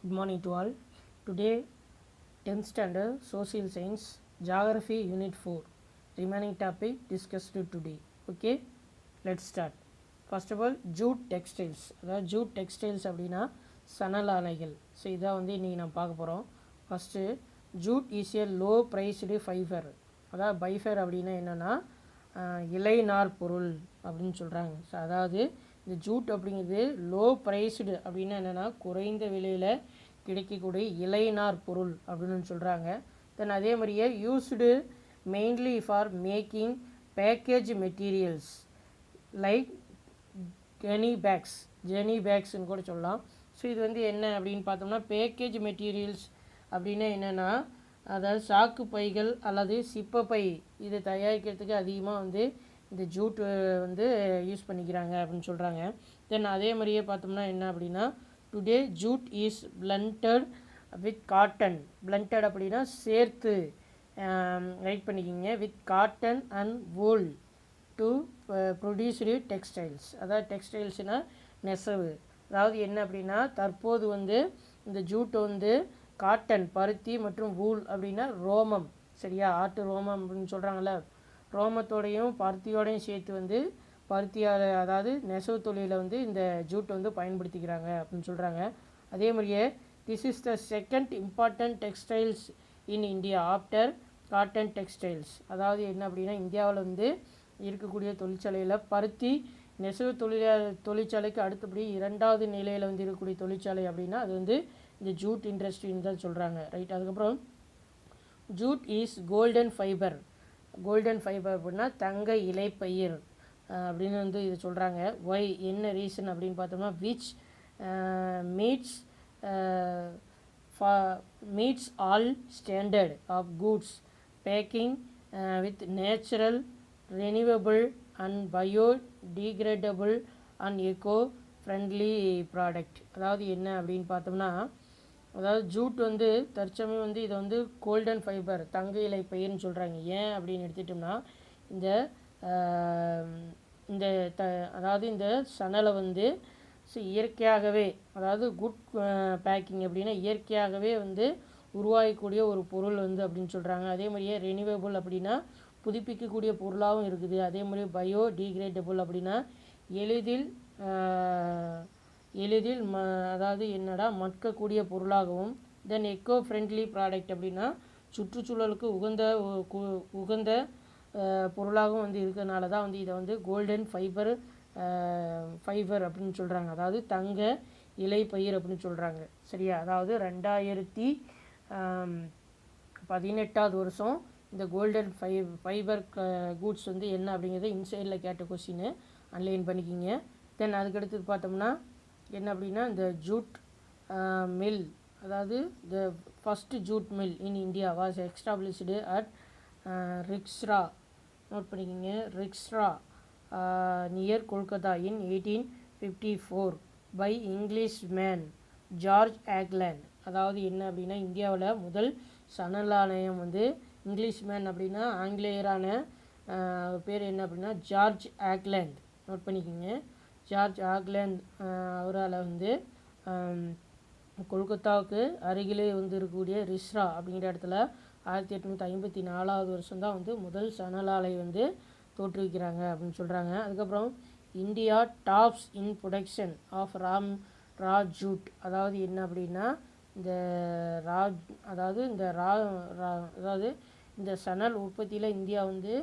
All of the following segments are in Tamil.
Good morning to all. Today, 10th standard Social Science Geography Unit 4. Remaining topic discussed today. Okay, let's start. First of all, jute textiles. அதாவது jute textiles அப்படின்னா சணல் ஆலைகள். ஸோ இதான் வந்து இன்றைக்கி நம்ம பார்க்க போகிறோம். First jute is a low priced fibre. அதாவது பைஃபர் அப்படின்னா என்னென்னா இலைநார் பொருள் அப்படின்னு சொல்கிறாங்க. ஸோ அதாவது இந்த ஜூட் அப்படிங்கிறது லோ ப்ரைஸ்டு அப்படின்னா என்னென்னா குறைந்த விலையில் கிடைக்கக்கூடிய இலைநார் பொருள் அப்படின்னு சொல்கிறாங்க. தென் அதே மாதிரியே used mainly for making package materials like gunny பேக்ஸ்ன்னு கூட சொல்லலாம். ஸோ இது வந்து என்ன அப்படின்னு பார்த்தோம்னா பேக்கேஜ் மெட்டீரியல்ஸ் அப்படின்னா என்னென்னா அதாவது சாக்கு பைகள் அல்லது சிப்பப்பை இது தயாரிக்கிறதுக்கு அதிகமாக வந்து இந்த ஜூட் வந்து யூஸ் பண்ணிக்கிறாங்க அப்படின்னு சொல்கிறாங்க. தென் அதே மாதிரியே பார்த்தோம்னா என்ன அப்படின்னா today jute is blended with cotton. Blended அப்படின்னா சேர்த்து ரைட் பண்ணிக்கிங்க with cotton and wool to produced textiles. அதாவது டெக்ஸ்டைல்ஸ்னால் நெசவு. அதாவது என்ன அப்படின்னா தற்போது வந்து இந்த ஜூட் வந்து காட்டன் பருத்தி மற்றும் வூல் அப்படின்னா ரோமம், சரியா, ஆட்டு ரோமம் அப்படின்னு சொல்கிறாங்களே, ரோமத்தோடையும் பருத்தியோடையும் சேர்த்து வந்து பருத்தியால் அதாவது நெசவு தொழிலில் வந்து இந்த ஜூட் வந்து பயன்படுத்திக்கிறாங்க அப்படின்னு சொல்கிறாங்க. அதே மாதிரியே this is the second important textiles in India after cotton textiles. அதாவது என்ன அப்படின்னா இந்தியாவில் வந்து இருக்கக்கூடிய தொழிற்சாலையில் பருத்தி நெசவு தொழிற்சாலைக்கு அடுத்தபடி இரண்டாவது நிலையில் வந்து இருக்கக்கூடிய தொழிற்சாலை அப்படின்னா அது வந்து இந்த ஜூட் இண்டஸ்ட்ரின்னு தான் சொல்கிறாங்க, ரைட். அதுக்கப்புறம் jute is golden fibre. Golden fibre அப்படின்னா தங்க இலைப்பயிர் அப்படின்னு வந்து இது சொல்கிறாங்க. ஒய் என்ன ரீசன் அப்படின்னு பார்த்தோம்னா which meets all standard of goods packing with natural renewable and biodegradable and eco friendly product. அதாவது என்ன அப்படின்னு பார்த்தோம்னா அதாவது ஜூட் வந்து தற்சமயம் வந்து இதை வந்து கோல்டன் ஃபைபர் தங்க இலை பயிர்னு சொல்கிறாங்க. ஏன் அப்படின்னு எடுத்துட்டோம்னா இந்த அதாவது இந்த சணலை வந்து இயற்கையாகவே அதாவது குட் பேக்கிங் அப்படின்னா இயற்கையாகவே வந்து உருவாகக்கூடிய ஒரு பொருள் வந்து அப்படின்னு சொல்கிறாங்க. அதே மாதிரியே ரெனியூவபிள் அப்படின்னா புதுப்பிக்கக்கூடிய பொருளாகவும் இருக்குது. அதே மாதிரி பயோடிகிரேடபிள் அப்படின்னா எளிதில் அதாவது என்னடா மக்கக்கூடிய பொருளாகவும், தென் எக்கோ ஃப்ரெண்ட்லி ப்ராடக்ட் அப்படின்னா சுற்றுச்சூழலுக்கு உகந்த பொருளாகவும் வந்து இருக்கிறதுனால தான் வந்து இதை வந்து கோல்டன் ஃபைபர் அப்படின்னு சொல்கிறாங்க. அதாவது தங்க இலை பயிர் அப்படின்னு சொல்கிறாங்க, சரியா. அதாவது 2018 வருஷம் இந்த கோல்டன் ஃபைபர் கூட்ஸ் வந்து என்ன அப்படிங்கிறத இன்சைடில் கேட்ட கொஸ்டின் அன்லைன் பண்ணிக்கிங்க. தென் அதுக்கடுத்து பார்த்தோம்னா என்ன அப்படின்னா இந்த ஜூட் மில், அதாவது the first jute mill in India was established at Rishra. Note பண்ணிக்கிங்க, Rishra near Kolkata in 1854 by English man George Auckland. அதாவது என்ன அப்படின்னா இந்தியாவில் முதல் சணல் ஆலயம் வந்து இங்கிலீஷ் மேன் அப்படின்னா ஆங்கிலேயரான பேர் என்ன அப்படின்னா ஜார்ஜ் ஆக்லேண்ட். நோட் பண்ணிக்கிங்க, ஜார்ஜ் ஆக்லேண்ட் அவரால் வந்து கொல்கத்தாவுக்கு அருகிலே வந்து இருக்கக்கூடிய ரிஸ்ரா அப்படிங்கிற இடத்துல 1854 வருஷம் தான் வந்து முதல் சணல் ஆலை வந்து தோற்றுவிக்கிறாங்க அப்படின்னு சொல்கிறாங்க. அதுக்கப்புறம் India tops in production of raw jute. அதாவது என்ன அப்படின்னா இந்த அதாவது இந்த சணல் உற்பத்தியில் இந்தியா வந்து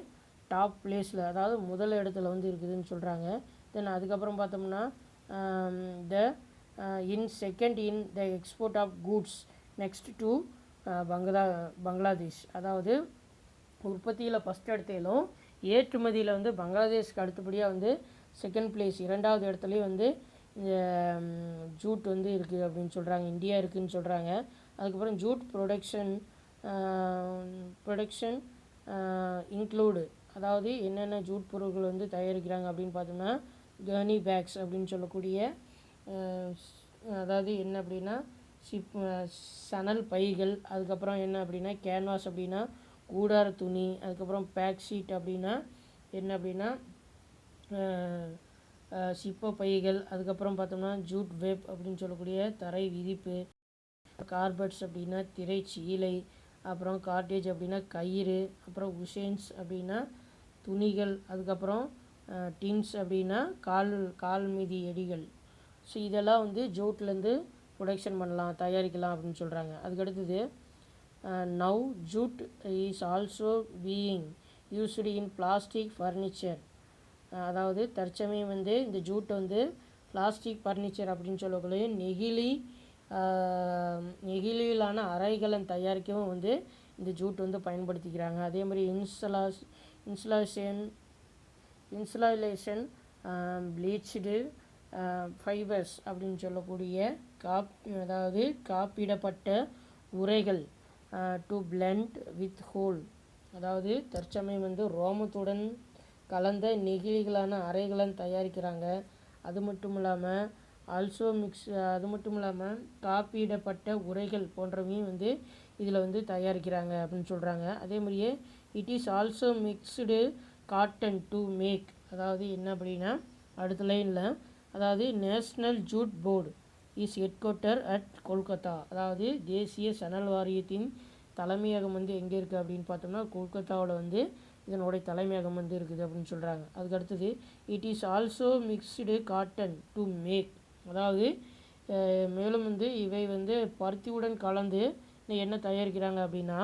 டாப் பிளேஸில் அதாவது முதல் இடத்துல வந்து இருக்குதுன்னு சொல்கிறாங்க. தென் அதுக்கப்புறம் பார்த்தோம்னா second in the export of goods next to Bangladesh. அதாவது உற்பத்தியில் ஃபஸ்ட் இடத்திலும் ஏற்றுமதியில் வந்து பங்களாதேஷ்க்கு அடுத்தபடியாக வந்து செகண்ட் பிளேஸ் இரண்டாவது இடத்துலையும் வந்து இந்த ஜூட் வந்து இருக்குது அப்படின்னு சொல்கிறாங்க, இந்தியா இருக்குதுன்னு சொல்கிறாங்க. அதுக்கப்புறம் ஜூட் ப்ரொடக்ஷன் இன்க்ளூடு, அதாவது என்னென்ன ஜூட் பொருட்கள் வந்து தயாரிக்கிறாங்க அப்படின்னு பார்த்தோம்னா ஜெர்னி பேக்ஸ் அப்படின்னு சொல்லக்கூடிய அதாவது என்ன அப்படின்னா சணல் பைகள், அதுக்கப்புறம் என்ன அப்படின்னா கேன்வாஸ் அப்படின்னா கூடார துணி, அதுக்கப்புறம் பேக் ஷீட் அப்படின்னா என்ன அப்படின்னா சிப்ப பைகள், அதுக்கப்புறம் பார்த்தோம்னா ஜூட் வெப் அப்படின்னு சொல்லக்கூடிய தரை விதிப்பு, கார்பெட்ஸ் அப்படின்னா திரைச்சீலை, அப்புறம் கார்டேஜ் அப்படின்னா கயிறு, அப்புறம் உஷேன்ஸ் அப்படின்னா துணிகள், அதுக்கப்புறம் டின்ஸ் அப்படின்னா கால் மீதி எடிகள். ஸோ இதெல்லாம் வந்து ஜூட்லேருந்து ப்ரொடக்ஷன் பண்ணலாம், தயாரிக்கலாம் அப்படின்னு சொல்கிறாங்க. அதுக்கடுத்தது now jute is also being used in plastic furniture. அதாவது தற்சமயம் வந்து இந்த ஜூட் வந்து பிளாஸ்டிக் ஃபர்னிச்சர் அப்படின்னு சொல்லக்கூடிய நெகிழியிலான அறைகளை தயாரிக்கவும் வந்து இந்த ஜூட் வந்து பயன்படுத்திக்கிறாங்க. அதே மாதிரி இன்சுலேஷன் ப்ளீச்டு ஃபைபர்ஸ் அப்படின்னு சொல்லக்கூடிய அதாவது காப்பிடப்பட்ட உரைகள் டு பிளெண்ட் வித் ஹோல். அதாவது தற்சமயம் வந்து ரோமத்துடன் கலந்த நெகிழிகளான அறைகளை தயாரிக்கிறாங்க. அது மட்டும் இல்லாமல் காப்பிடப்பட்ட உரைகள் போன்றவையும் வந்து இதில் வந்து தயாரிக்கிறாங்க அப்படின்னு சொல்கிறாங்க. அதே மாதிரியே it is also mixed cotton to make. அதாவது என்ன அப்படின்னா அடுத்த லைனில், அதாவது national jute board is headquarter at Kolkata. அதாவது தேசிய சணல் வாரியத்தின் தலைமையகம் வந்து எங்கே இருக்குது அப்படின்னு பார்த்தோம்னா கொல்கத்தாவில் வந்து இதனுடைய தலைமையகம் வந்து இருக்குது அப்படின்னு சொல்கிறாங்க. அதுக்கு அடுத்தது it is also mixed cotton to make. அதாவது மேலும் வந்து இவை வந்து பருத்தியுடன் கலந்து என்ன தயாரிக்கிறாங்க அப்படின்னா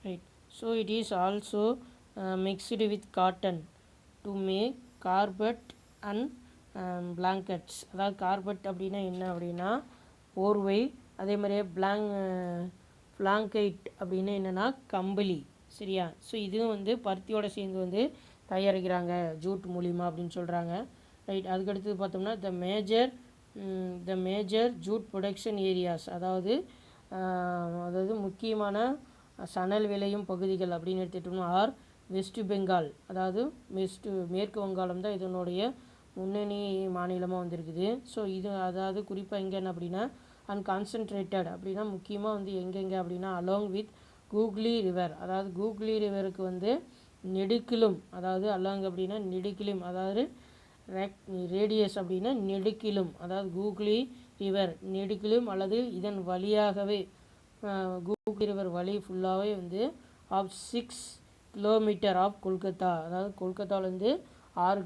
right. So it is also mixed with cotton to make carpet and blankets. அதாவது கார்பெட் அப்படின்னா என்ன அப்படின்னா போர்வை, அதே மாதிரியே பிளாங்கைட் அப்படின்னு என்னென்னா கம்பளி. சரியா? ஸோ இதுவும் வந்து பருத்தியோடு சேர்ந்து வந்து தயாரிக்கிறாங்க ஜூட் மூலிமா அப்படின்னு சொல்கிறாங்க. ரைட். அதுக்கடுத்தது பார்த்தோம்னா the major jute production areas. அதாவது முக்கியமான சணல் விளையும் பகுதிகள் அப்படின்னு எடுத்துகிட்டோம்னா வெஸ்ட் பெங்கால். அதாவது மேற்கு வங்காளம் தான் இதனுடைய முன்னணி மாநிலமாக வந்திருக்குது. ஸோ இது அதாவது குறிப்பாக எங்கேன்னு அப்படின்னா கான்சன்ட்ரேட்டட் அப்படின்னா முக்கியமாக வந்து எங்கெங்கே அப்படின்னா அலாங் வித் கூக்லி ரிவர். அதாவது கூக்லி ரிவருக்கு வந்து நெடுக்கிலும், அதாவது அலாங் அப்படின்னா நெடுக்கிலும், அதாவது ரேடியஸ் அப்படின்னா நெடுக்கிலும், அதாவது கூக்லி ரிவர் நெடுக்கிலும் அல்லது இதன் வழியாகவே கூக்லி ரிவர் வழி ஃபுல்லாகவே வந்து 6 கிலோமீட்டர் ஆஃப் கொல்கத்தா. அதாவது கொல்கத்தாவிலேருந்து 6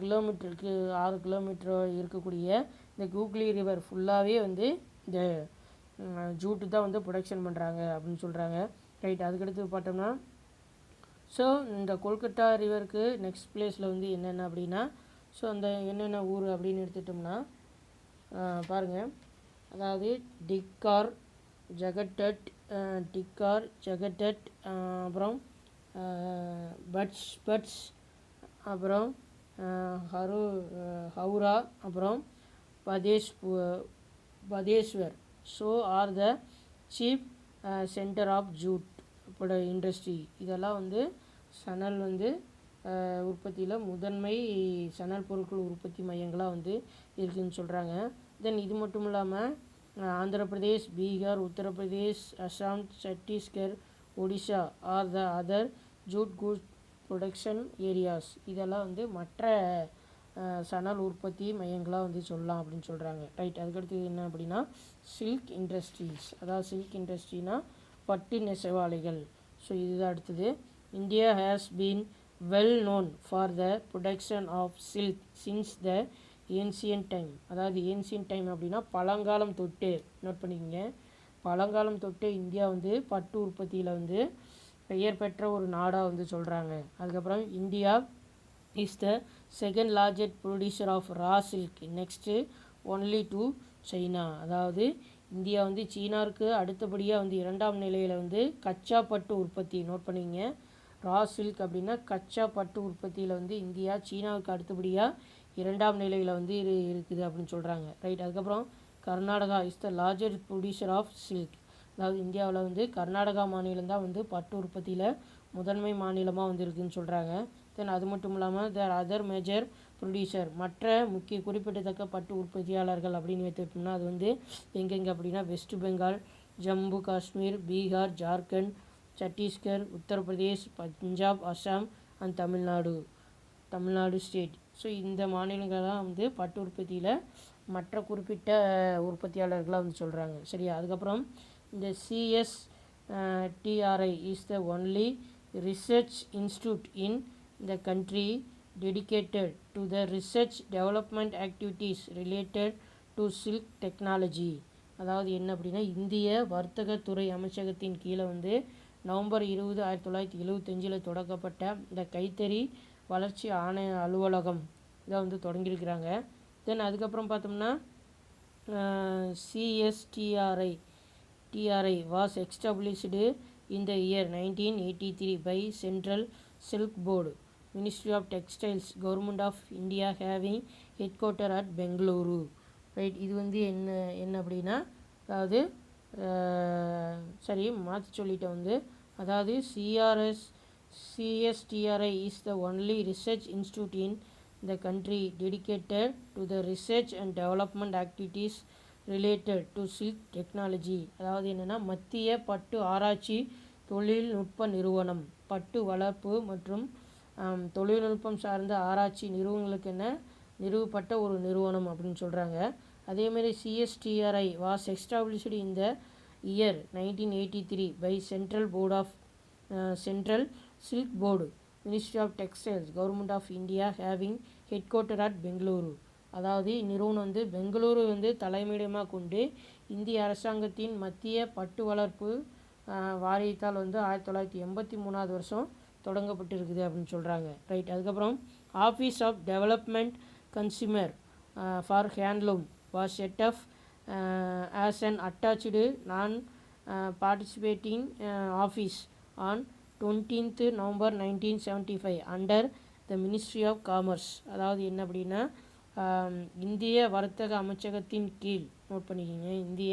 கிலோமீட்டர் இருக்கக்கூடிய இந்த கூக்லி ரிவர் ஃபுல்லாகவே வந்து இந்த ஜூட்டு தான் வந்து ப்ரொடக்ஷன் பண்ணுறாங்க அப்படின்னு சொல்கிறாங்க. ரைட். அதுக்கடுத்து பார்த்தோம்னா ஸோ இந்த கொல்கத்தா ரிவருக்கு நெக்ஸ்ட் பிளேஸில் வந்து என்னென்ன அப்படின்னா ஸோ அந்த என்னென்ன ஊர் அப்படின்னு எடுத்துட்டோம்னா பாருங்கள், அதாவது டிக்கார், ஜகட்டட், அப்புறம் பட்ஸ், அப்புறம் ஹவுரா, அப்புறம் Bhadreswar. So are the chief center of jute industry. இதெல்லாம் வந்து சணல் வந்து உற்பத்தியில் முதன்மை சணல் பொருட்கள் உற்பத்தி மையங்களாக வந்து இருக்குதுன்னு சொல்கிறாங்க. தென் இது மட்டும் இல்லாமல் Andhra Pradesh, Bihar, Uttar Pradesh, Assam, Chhattisgarh, Odisha are the other jute good production areas. இதெல்லாம் வந்து மற்ற சணல் உற்பத்தி மையங்களாக வந்து சொல்லலாம் அப்படின்னு சொல்கிறாங்க. ரைட். அதுக்கடுத்து என்ன அப்படின்னா சில்க் இண்டஸ்ட்ரீஸ். அதாவது சில்க் இண்டஸ்ட்ரினா பட்டு நெசவாளிகள். ஸோ இதுதான் அடுத்தது. India has been well known for the production of silk since the ancient time. அதாவது ஏன்சியன்ட் டைம் அப்படின்னா பழங்காலம் தொட்டு, நோட் பண்ணிக்கோங்க, பழங்காலம் தொட்டு இந்தியா வந்து பட்டு உற்பத்தியில் வந்து பெயர் பெற்ற ஒரு நாடாக வந்து சொல்கிறாங்க. அதுக்கப்புறம் India is the second largest producer of raw silk next only to China. அதாவது இந்தியா வந்து சீனாவுக்கு அடுத்தபடியாக வந்து 2ஆம் நிலையில் வந்து கச்சா பட்டு உற்பத்தி, நோட் பண்ணிங்க, ரா சில்க் அப்படின்னா கச்சா பட்டு உற்பத்தியில் வந்து இந்தியா சீனாவுக்கு அடுத்தபடியாக 2ஆம் நிலையில் வந்து இருக்குது அப்படின்னு சொல்கிறாங்க. ரைட். அதுக்கப்புறம் Karnataka is the largest producer of silk. அதாவது இந்தியாவில் வந்து கர்நாடகா மாநிலம் தான் வந்து பட்டு உற்பத்தியில் முதன்மை மாநிலமாக வந்து இருக்குதுன்னு சொல்கிறாங்க. தென் அது மட்டும் இல்லாமல் த அதர் மேஜர் ப்ரொடியூசர் மற்ற முக்கிய குறிப்பிடத்தக்க பட்டு உற்பத்தியாளர்கள் அப்படின்னு எடுத்துக்கிட்டோம்னா அது வந்து எங்கெங்கே அப்படின்னா west Bengal, Jammu Kashmir, Bihar, Jharkhand, Chhattisgarh, Uttar Pradesh, Punjab, Assam and Tamil Nadu state. So இந்த மாநிலங்கள் தான் வந்து பட்டு உற்பத்தியில் மற்ற குறிப்பிட்ட உற்பத்தியாளர்களாக வந்து சொல்கிறாங்க. சரியா? அதுக்கப்புறம் இந்த CSTRI is the only research institute in the country dedicated to the research development activities related to silk technology. அதாவது என்ன அப்படின்னா, இந்திய வர்த்தகத்துறை அமைச்சகத்தின் கீழே வந்து நவம்பர் 20, 1975 தொடங்கப்பட்ட இந்த கைத்தறி வளர்ச்சி ஆணைய அலுவலகம் இதை வந்து தொடங்கியிருக்கிறாங்க. தென் அதுக்கப்புறம் பார்த்தோம்னா CSTRI was established in the year 1983 by Central Silk Board, Ministry of Textiles, Government of India, having headquarter at Bengaluru. Right, இது வந்து என்ன அப்படின்னா, அதாவது சரி மாற்றி சொல்லிட்டேன் வந்து, அதாவது CSTRI is the only research institute in the country dedicated to the research and development activities related to silk technology. அதாவது என்னென்னா, மத்திய பட்டு ஆராய்ச்சி தொழில்நுட்ப நிறுவனம், பட்டு வளர்ப்பு மற்றும் தொழில்நுட்பம் சார்ந்த ஆராய்ச்சி நிறுவனங்களுக்கென நிறுவப்பட்ட ஒரு நிறுவனம் அப்படின்னு சொல்கிறாங்க. அதேமாரி CSTRI was established in the year 1983 by Central Silk Board, Ministry of Textiles, Government of India, having headquarter at Bengaluru. அதாவது இந்நிறுவனம் வந்து பெங்களூரு வந்து தலைமையிடமாக கொண்டு இந்திய அரசாங்கத்தின் மத்திய பட்டு வளர்ப்பு வாரியத்தால் வந்து 1983 வருஷம் தொடங்கப்பட்டிருக்குது அப்படின்னு சொல்கிறாங்க. ரைட், அதுக்கப்புறம் office of development consumer for handloom was set up as an attached non participating office on 20th November 1975 under the Ministry of Commerce. அதாவது என்ன அப்படின்னா, இந்திய வர்த்தக அமைச்சகத்தின் கீழ், நோட் பண்ணிக்கிங்க, இந்திய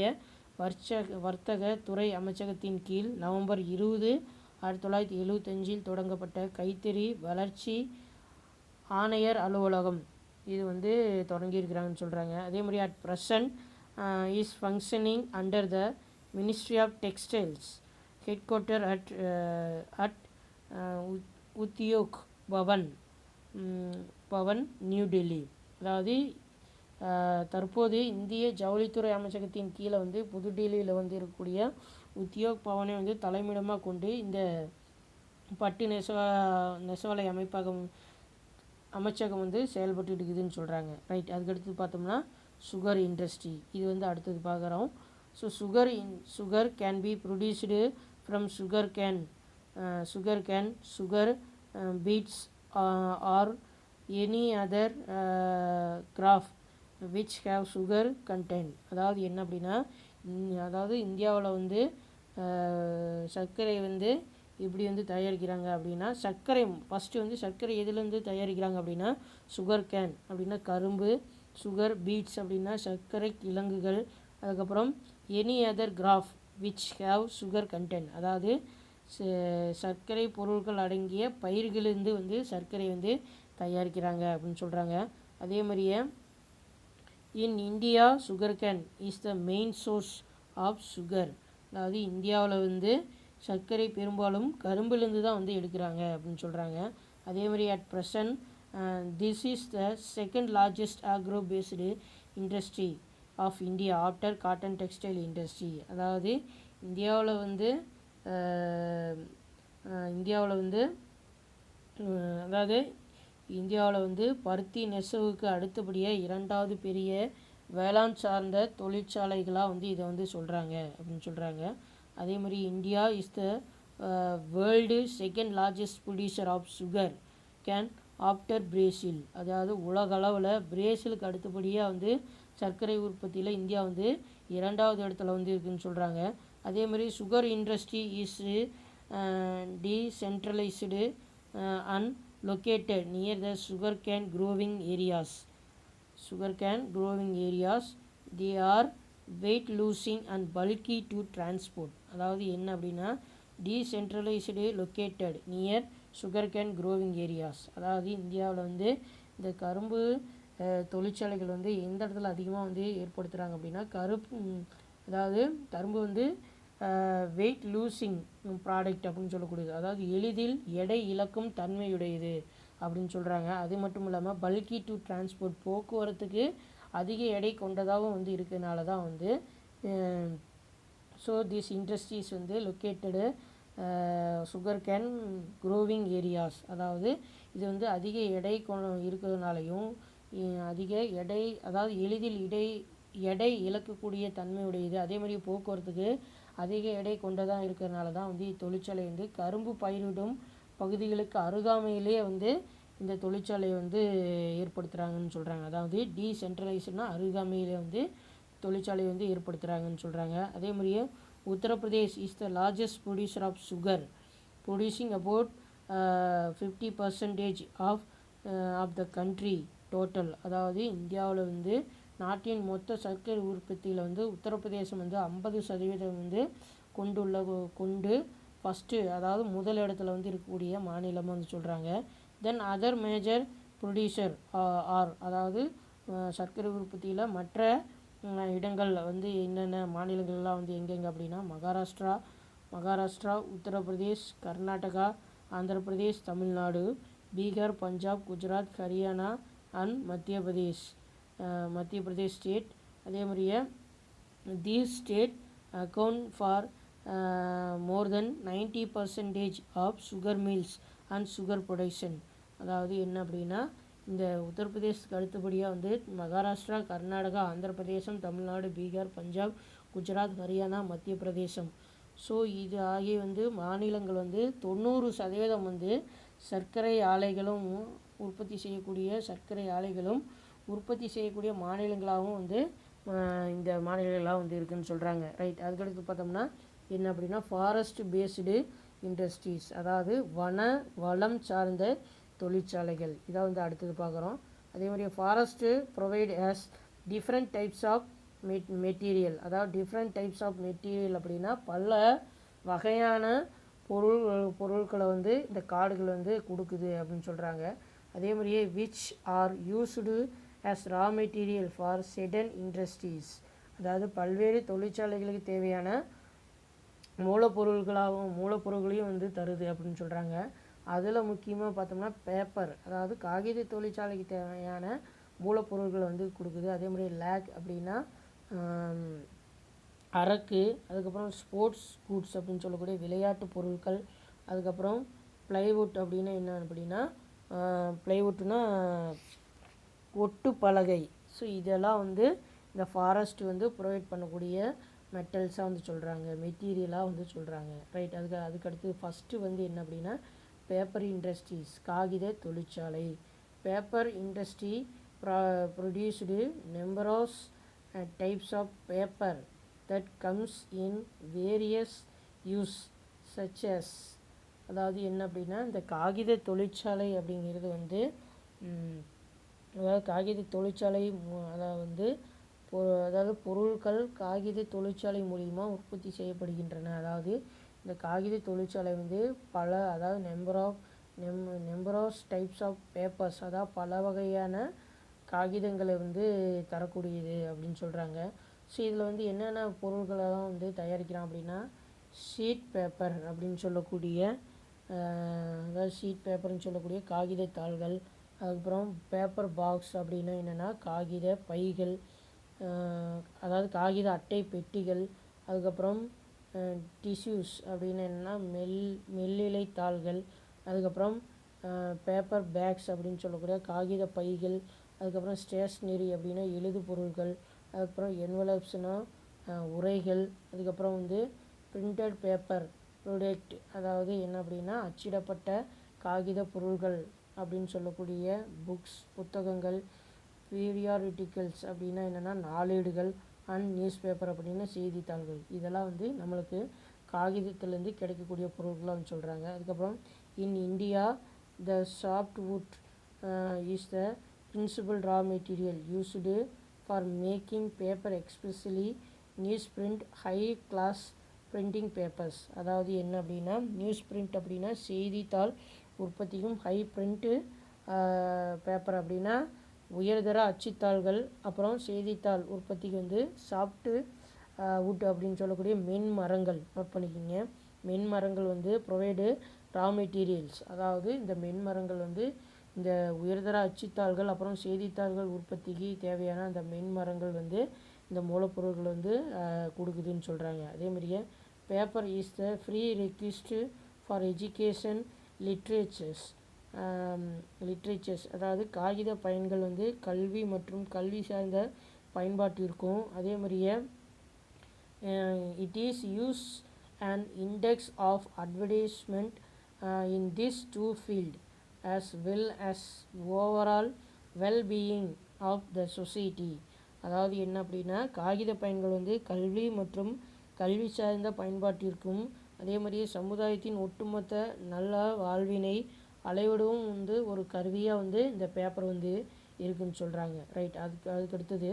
வர்த்தக துறை அமைச்சகத்தின் கீழ் நவம்பர் 20, 1975 தொடங்கப்பட்ட கைத்தறி வளர்ச்சி ஆணையர் அலுவலகம் இது வந்து தொடங்கியிருக்கிறாங்கன்னு சொல்கிறாங்க. அதே மாதிரி at present is functioning under the Ministry of Textiles, headquarter at Udyog Bhavan, new Delhi. அதாவது தற்போது இந்திய ஜவுளித்துறை அமைச்சகத்தின் கீழே வந்து புதுடெல்லியில் வந்து இருக்கக்கூடிய உத்தியோக் பவனை வந்து தலைமையிடமாக கொண்டு இந்த பட்டு நெசவாலை அமைச்சகம் வந்து செயல்பட்டு இருக்குதுன்னு சொல்கிறாங்க. ரைட், அதுக்கடுத்து பார்த்தோம்னா சுகர் இண்டஸ்ட்ரி, இது வந்து அடுத்தது பார்க்குறோம். So sugar can be produced from sugar beets or any other crop which have sugar content. அதாவது என்ன அப்படின்னா, அதாவது இந்தியாவில் வந்து சர்க்கரை வந்து இப்படி வந்து தயாரிக்கிறாங்க அப்படின்னா, சர்க்கரை ஃபஸ்ட்டு வந்து சர்க்கரை எதுலேருந்து தயாரிக்கிறாங்க அப்படின்னா, சுகர் கேன் அப்படின்னா கரும்பு, சுகர் பீட்ஸ் அப்படின்னா சர்க்கரை கிழங்குகள், அதுக்கப்புறம் any other graph which have sugar content, அதாவது சர்க்கரை பொருட்கள் அடங்கிய பயிர்களிலிருந்து வந்து சர்க்கரை வந்து தயாரிக்கிறாங்க அப்படின்னு சொல்கிறாங்க. அதே மாதிரியே in India sugar cane is the main source of sugar, அதாவது இந்தியாவில் வந்து சர்க்கரை பெரும்பாலும் கரும்பிலிருந்து தான் வந்து எடுக்கிறாங்க அப்படின்னு சொல்கிறாங்க. அதே மாதிரி at present this is the second largest agro based industry of India after cotton textile industry. அதாவது இந்தியாவில் வந்து பருத்தி நெசவுக்கு அடுத்தபடியாக இரண்டாவது பெரிய வேளாண் சார்ந்த தொழிற்சாலைகளாக வந்து இதை வந்து சொல்கிறாங்க அப்படின்னு சொல்கிறாங்க. அதே மாதிரி India is the world second largest producer of sugar cane after Brazil, அதாவது உலகளவில் பிரேசிலுக்கு அடுத்தபடியாக வந்து சர்க்கரை உற்பத்தியில் இந்தியா வந்து இரண்டாவது இடத்துல வந்து இருக்குதுன்னு சொல்கிறாங்க. அதே மாதிரி sugar industry is decentralised and located near the sugarcane growing areas. They are weight losing and bulky to transport. அதாவது என்ன அப்படின்னா, decentralised located near sugarcane growing areas, அதாவது இந்தியாவில் வந்து இந்த கரும்பு தொழிற்சாலைகள் வந்து எந்த இடத்துல அதிகமாக வந்து ஏற்படுத்துகிறாங்க அப்படின்னா, அதாவது கரும்பு வந்து வெயிட் லூசிங் ப்ராடக்ட் அப்படின்னு சொல்லக்கூடியது, அதாவது எளிதில் எடை இழக்கும் தன்மையுடையது. அப்படின்னு சொல்கிறாங்க. அது மட்டும் இல்லாமல் பல்கி டு டிரான்ஸ்போர்ட், போக்குவரத்துக்கு அதிக எடை கொண்டதாகவும் வந்து இருக்கிறதுனால தான் வந்து ஸோ திஸ் இண்டஸ்ட்ரீஸ் வந்து லொக்கேட்டடு சுகர் கேன் க்ரோவிங் ஏரியாஸ், அதாவது இது வந்து அதிக எடை இருக்கிறதுனாலையும் அதிக எடை, அதாவது எளிதில் எடை இழக்கக்கூடிய தன்மையுடையது, அதே மாதிரி போக்குவரத்துக்கு அதிக எடை கொண்டதாக இருக்கிறதுனால தான் வந்து இத்தொழிற்சாலை வந்து கரும்பு பயிரிடும் பகுதிகளுக்கு அருகாமையிலேயே வந்து இந்த தொழிற்சாலையை வந்து ஏற்படுத்துகிறாங்கன்னு சொல்கிறாங்க. அதாவது டீசென்ட்ரலைஸ்டுனா அருகாமையிலே வந்து தொழிற்சாலையை வந்து ஏற்படுத்துகிறாங்கன்னு சொல்கிறாங்க. அதே மாதிரியே Uttar Pradesh is the largest producer of sugar, producing about 50% of the country total. அதாவது இந்தியாவில் வந்து நாட்டின் மொத்த சர்க்கரை உற்பத்தியில் வந்து உத்தரப்பிரதேசம் வந்து 50% வந்து கொண்டு ஃபஸ்ட்டு, அதாவது முதல் இடத்துல வந்து இருக்கக்கூடிய மாநிலமாக வந்து சொல்கிறாங்க. Then other major producer R, அதாவது சர்க்கரை உற்பத்தியில் மற்ற இடங்கள் வந்து என்னென்ன மாநிலங்கள்லாம் வந்து எங்கெங்கே அப்படின்னா மகாராஷ்டிரா, உத்தரப்பிரதேஷ், கர்நாடகா, ஆந்திர பிரதேஷ், தமிழ்நாடு, பீகார், பஞ்சாப், குஜராத், ஹரியானா அண்ட் மத்திய பிரதேஷ் ஸ்டேட். அதே மாதிரியே these state account for more then 90% of sugar mills and sugar production. அதாவது என்ன அப்படின்னா, இந்த உத்தரப்பிரதேசத்துக்கு அடுத்தபடியாக வந்து மகாராஷ்டிரா, கர்நாடகா, ஆந்திர பிரதேசம், தமிழ்நாடு, பீகார், பஞ்சாப், குஜராத், ஹரியானா, மத்திய பிரதேசம். ஸோ இது ஆகிய வந்து மாநிலங்கள் வந்து 90% வந்து சர்க்கரை ஆலைகளும் உற்பத்தி செய்யக்கூடிய மாநிலங்களாகவும் வந்து இந்த மாநிலங்களாக வந்து இருக்குதுன்னு சொல்கிறாங்க. ரைட். அதுக்கடுத்து பார்த்தோம்னா என்ன அப்படின்னா, ஃபாரஸ்ட் பேஸ்டு இண்டஸ்ட்ரீஸ், அதாவது வளம் சார்ந்த தொழிற்சாலைகள். இதை வந்து அடுத்தது பார்க்குறோம். அதே மாதிரி forest provide us different types of material, அதாவது டிஃப்ரெண்ட் டைப்ஸ் ஆஃப் மெட்டீரியல் அப்படின்னா பல வகையான பொருட்களை வந்து இந்த காடுகள் வந்து கொடுக்குது அப்படின்னு சொல்கிறாங்க. அதே மாதிரியே which are used as raw material for certain industries, அதாவது பல்வேறு தொழிற்சாலைகளுக்கு தேவையான மூலப்பொருள்களையும் வந்து தருது அப்படின்னு சொல்கிறாங்க. அதில் முக்கியமாக பார்த்தோம்னா பேப்பர், அதாவது காகித தொழிற்சாலைக்கு தேவையான மூலப்பொருட்களை வந்து கொடுக்குது. அதே மாதிரி லேக் அப்படின்னா அரக்கு, அதுக்கப்புறம் ஸ்போர்ட்ஸ் கூட்ஸ் அப்படின்னு சொல்லக்கூடிய விளையாட்டு பொருட்கள், அதுக்கப்புறம் ப்ளைவுட் அப்படின்னா என்ன அப்படின்னா ப்ளைவுட்னா ஒட்டு பலகை. ஸோ இதெல்லாம் வந்து இந்த ஃபாரஸ்ட் வந்து ப்ரொவைட் பண்ணக்கூடிய மெட்டல்ஸாக வந்து சொல்கிறாங்க, மெட்டீரியலாக வந்து சொல்கிறாங்க. ரைட். அதுக்கடுத்து ஃபஸ்ட்டு வந்து என்ன அப்படின்னா பேப்பர் இண்டஸ்ட்ரீஸ், காகித தொழிற்சாலை. Paper industry produced numbers types of paper that comes in various use such as, அதாவது என்ன அப்படின்னா இந்த காகித தொழிற்சாலை அப்படிங்கிறது வந்து அதாவது காகித தொழிற்சாலை அதாவது பொருட்கள் காகித தொழிற்சாலை மூலிமா உற்பத்தி செய்யப்படுகின்றன. அதாவது இந்த காகித தொழிற்சாலை வந்து அதாவது number of types of papers, அதாவது பல வகையான காகிதங்களை வந்து தரக்கூடியது அப்படின்னு சொல்கிறாங்க. ஸோ இதில் வந்து என்னென்ன பொருட்களெல்லாம் வந்து தயாரிக்கிறான் அப்படின்னா ஷீட் பேப்பர் அப்படின்னு சொல்லக்கூடிய அதாவது ஷீட் பேப்பர்னு சொல்லக்கூடிய காகித தாள்கள், அதுக்கப்புறம் பேப்பர் பாக்ஸ் அப்படின்னா என்னென்னா காகித பைகள், அதாவது காகித அட்டை பெட்டிகள், அதுக்கப்புறம் டிஷ்யூஸ் அப்படின்னு என்னென்னா மெல்லிலை தாள்கள், அதுக்கப்புறம் பேப்பர் பேக்ஸ் அப்படின்னு சொல்லக்கூடிய காகித பைகள், அதுக்கப்புறம் ஸ்டேஷ்னரி அப்படின்னா எழுது பொருட்கள், அதுக்கப்புறம் என்வலப்ஸ்னால் உரைகள், அதுக்கப்புறம் வந்து பிரிண்டட் பேப்பர் ப்ராடக்ட், அதாவது என்ன அப்படின்னா அச்சிடப்பட்ட காகித பொருட்கள் அப்படின்னு சொல்லக்கூடிய புக்ஸ் புத்தகங்கள், பீரியாடிக்கல்ஸ் அப்படின்னா என்னென்னா நாளேடுகள், அண்ட் நியூஸ் பேப்பர் அப்படின்னா செய்தித்தாள்கள். இதெல்லாம் வந்து நம்மளுக்கு காகிதத்துலேருந்து கிடைக்கக்கூடிய பொருட்கள்லாம் சொல்கிறாங்க. அதுக்கப்புறம் in India the softwood is the principal raw material used for making paper, especially news print, high class printing papers. அதாவது என்ன அப்படின்னா நியூஸ் பிரிண்ட் அப்படின்னா செய்தித்தாள் உற்பத்தியும், ஹை பிரிண்ட்டு பேப்பர் அப்படின்னா உயர்தர அச்சுத்தாள்கள், அப்புறம் செய்தித்தாள் உற்பத்திக்கு வந்து சாஃப்ட்டு வுட் அப்படின்னு சொல்லக்கூடிய மென்மரங்கள். நோட் பண்ணிக்கிங்க, மென்மரங்கள் வந்து ப்ரொவைடு ரா மெட்டீரியல்ஸ், அதாவது இந்த மென்மரங்கள் வந்து இந்த உயர்தர அச்சுத்தாள்கள் அப்புறம் செய்தித்தாள்கள் உற்பத்திக்கு தேவையான அந்த மென்மரங்கள் வந்து இந்த மூலப்பொருட்கள் வந்து கொடுக்குதுன்னு சொல்கிறாங்க. அதேமாதிரியே paper is the prerequisite for education literatures அதாவது காகித பயன்கள் வந்து கல்வி மற்றும் கல்வி சார்ந்த பயன்பாட்டிற்கும் அதே மாதிரியே it is use and index of advertisement in this to field as well as overall well-being of the society. அதாவது என்ன அப்படின்னா காகித பயன்கள் வந்து கல்வி மற்றும் கல்வி சார்ந்த பயன்பாட்டிற்கும் அதே மாதிரியே சமுதாயத்தின் ஒட்டுமொத்த நல்ல வாழ்வினை அளவிடவும் வந்து ஒரு கருவியாக வந்து இந்த பேப்பர் வந்து இருக்குன்னு சொல்கிறாங்க. ரைட், அதுக்கு அடுத்தது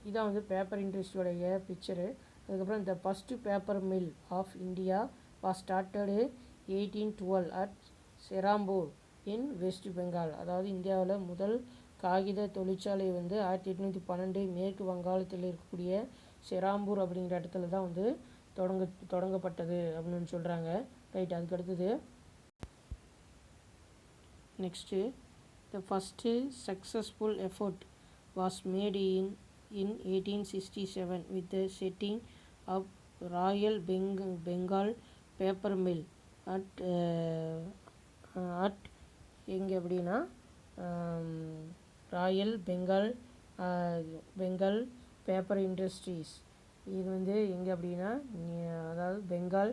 இதான் வந்து பேப்பர் இண்டஸ்ட்ரியோடைய பிக்சரு. அதுக்கப்புறம் இந்த first paper mill of India was started 1812 at Serampore in West Bengal. அதாவது இந்தியாவில் முதல் காகித தொழிற்சாலை வந்து 1812 மேற்கு வங்காளத்தில் இருக்கக்கூடிய செராம்பூர் அப்படிங்கிற இடத்துல தான் வந்து தொடங்கப்பட்டது அப்படின்னு சொல்கிறாங்க. ரைட், அதுக்கு அடுத்தது next the first successful effort was made in 1867 with the setting up Royal Bengal Paper Mill at எங்கே அப்படின்னா ராயல் பெங்கால் பேப்பர் இண்டஸ்ட்ரீஸ். இது வந்து எங்கே அப்படின்னா அதாவது Bengal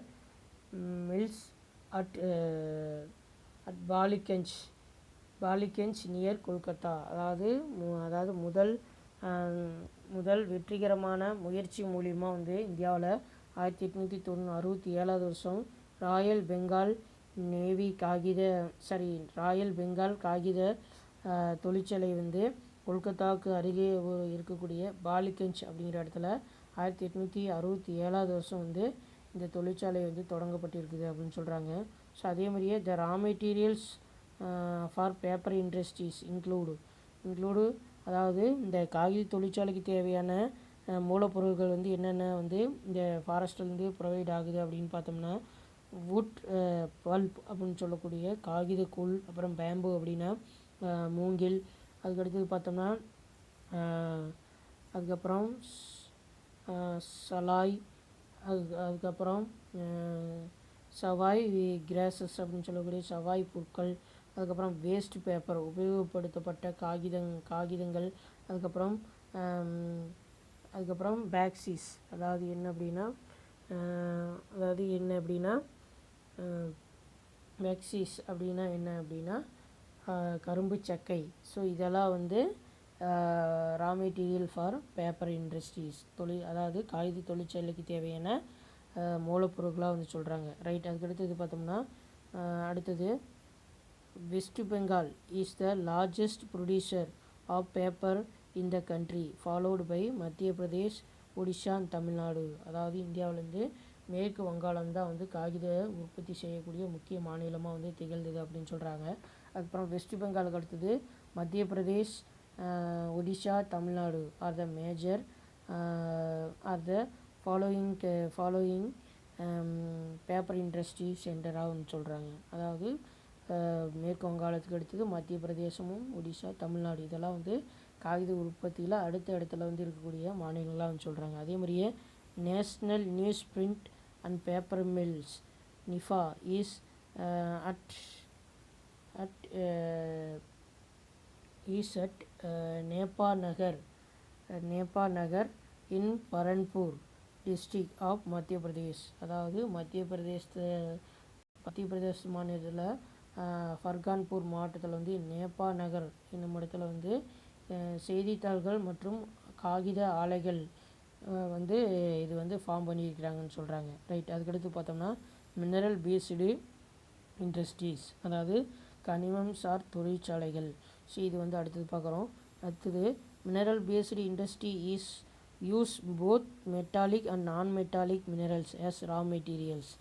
mills at Ballygunge near Kolkata. அதாவது முதல் வெற்றிகரமான முயற்சி மூலிமா வந்து இந்தியாவில் 1867 வருஷம் ராயல் பெங்கால் காகித தொழிற்சாலை வந்து கொல்கத்தாவுக்கு அருகே இருக்கக்கூடிய பாலிகஞ்ச் அப்படிங்கிற இடத்துல 1867 வருஷம் வந்து இந்த தொழிற்சாலை வந்து தொடங்கப்பட்டிருக்குது அப்படின்னு சொல்கிறாங்க. ஸோ அதே மாதிரியே the raw materials for paper industries include அதாவது இந்த காகித தொழிற்சாலைக்கு தேவையான மூலப்பொருட்கள் வந்து என்னென்ன வந்து இந்த ஃபாரஸ்ட்லேருந்து ப்ரொவைட் ஆகுது அப்படின்னு பார்த்தோம்னா வுட் பல்ப் அப்படின்னு சொல்லக்கூடிய காகித கூழ், அப்புறம் பேம்பு அப்படின்னா மூங்கில், அதுக்கடுத்தது பார்த்தோம்னா அதுக்கப்புறம் சலாய், அதுக்கப்புறம் சவாய் கிராசஸ் அப்படின்னு சொல்லக்கூடிய சவாய் புற்கள், அதுக்கப்புறம் வேஸ்ட் பேப்பர் உபயோகப்படுத்தப்பட்ட காகிதங்கள், அதுக்கப்புறம் பேக்ஸீஸ் அதாவது என்ன அப்படின்னா பேக்ஸீஸ் அப்படின்னா என்ன அப்படின்னா கரும்பு சக்கை. ஸோ இதெல்லாம் வந்து raw material for paper industries அதாவது காகித தொழிற்சாலைக்கு தேவையான மூலப்பொருட்களாக வந்து சொல்கிறாங்க. ரைட், அதுக்கடுத்தது பார்த்தோம்னா அடுத்தது West Bengal is the largest producer of paper in the country followed by Madhya Pradesh, Odisha, Tamil Nadu. அதாவது இந்தியாவிலேருந்து மேற்கு வங்காளம் தான் வந்து காகித உற்பத்தி செய்யக்கூடிய முக்கிய மாநிலமாக வந்து திகழ்ந்தது அப்படின்னு சொல்கிறாங்க. அதுக்கப்புறம் வெஸ்ட் பெங்காலுக்கு அடுத்தது மத்திய Pradesh, Odisha, Tamil Nadu R the major R the following paper industry சென்டராக சொல்கிறாங்க. அதாவது மேற்கு வங்காளத்துக்கு அடுத்தது மத்திய பிரதேசமும் ஒடிஷா, தமிழ்நாடு இதெல்லாம் வந்து காகித உற்பத்தியில் அடுத்த இடத்துல வந்து இருக்கக்கூடிய மாநிலங்களாக வந்து சொல்கிறாங்க. அதே மாதிரியே national newsprint and paper mills NEPA is at Nepa Nagar in Burhanpur district of Madhya Pradesh. அதாவது மத்திய பிரதேஷ் மாநிலத்தில் ஃபர்கான்பூர் மாவட்டத்தில் வந்து நேபா நகர் என்னும் இடத்துல வந்து செய்தித்தாள்கள் மற்றும் காகித ஆலைகள் வந்து இது வந்து ஃபார்ம் பண்ணியிருக்கிறாங்கன்னு சொல்கிறாங்க. ரைட், அதுக்கடுத்து பார்த்தோம்னா மினரல் பேஸ்டு இண்டஸ்ட்ரீஸ் அதாவது கனிமம் சார் தொழிற்சாலைகள். ஸோ இது வந்து அடுத்தது பார்க்குறோம். அடுத்தது mineral based industry is use both metallic and non metallic minerals as raw materials.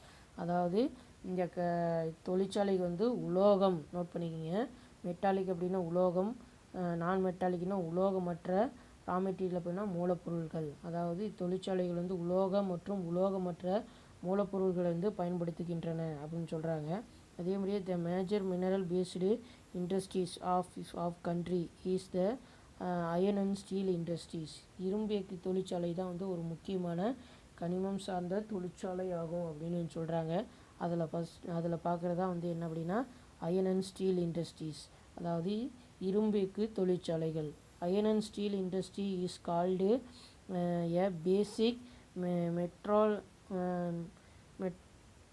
அதாவது இந்த தொழிற்சாலைக்கு வந்து உலோகம், நோட் பண்ணிக்கிங்க, மெட்டாலிக் அப்படின்னா உலோகம், நான் மெட்டாலிக்னா உலோகமற்ற, ரா மெட்டீரியல் அப்படின்னா மூலப்பொருட்கள். அதாவது தொழிற்சாலைகள் வந்து உலோகம் மற்றும் உலோகமற்ற மூலப்பொருட்களை வந்து பயன்படுத்துகின்றன அப்படின்னு சொல்கிறாங்க. அதே மாதிரியே the major mineral based industries of country is the iron and steel industries. இரும்பு எக்கு தொழிற்சாலை தான் வந்து ஒரு முக்கியமான கனிமம் சார்ந்த தொழிற்சாலை ஆகும் அப்படின்னு சொல்கிறாங்க. அதில் பார்க்குறதா வந்து என்ன அப்படின்னா அயன் அண்ட் ஸ்டீல் இண்டஸ்ட்ரீஸ், அதாவது இரும்பு எக்கு தொழிற்சாலைகள். Iron and steel industry is called a basic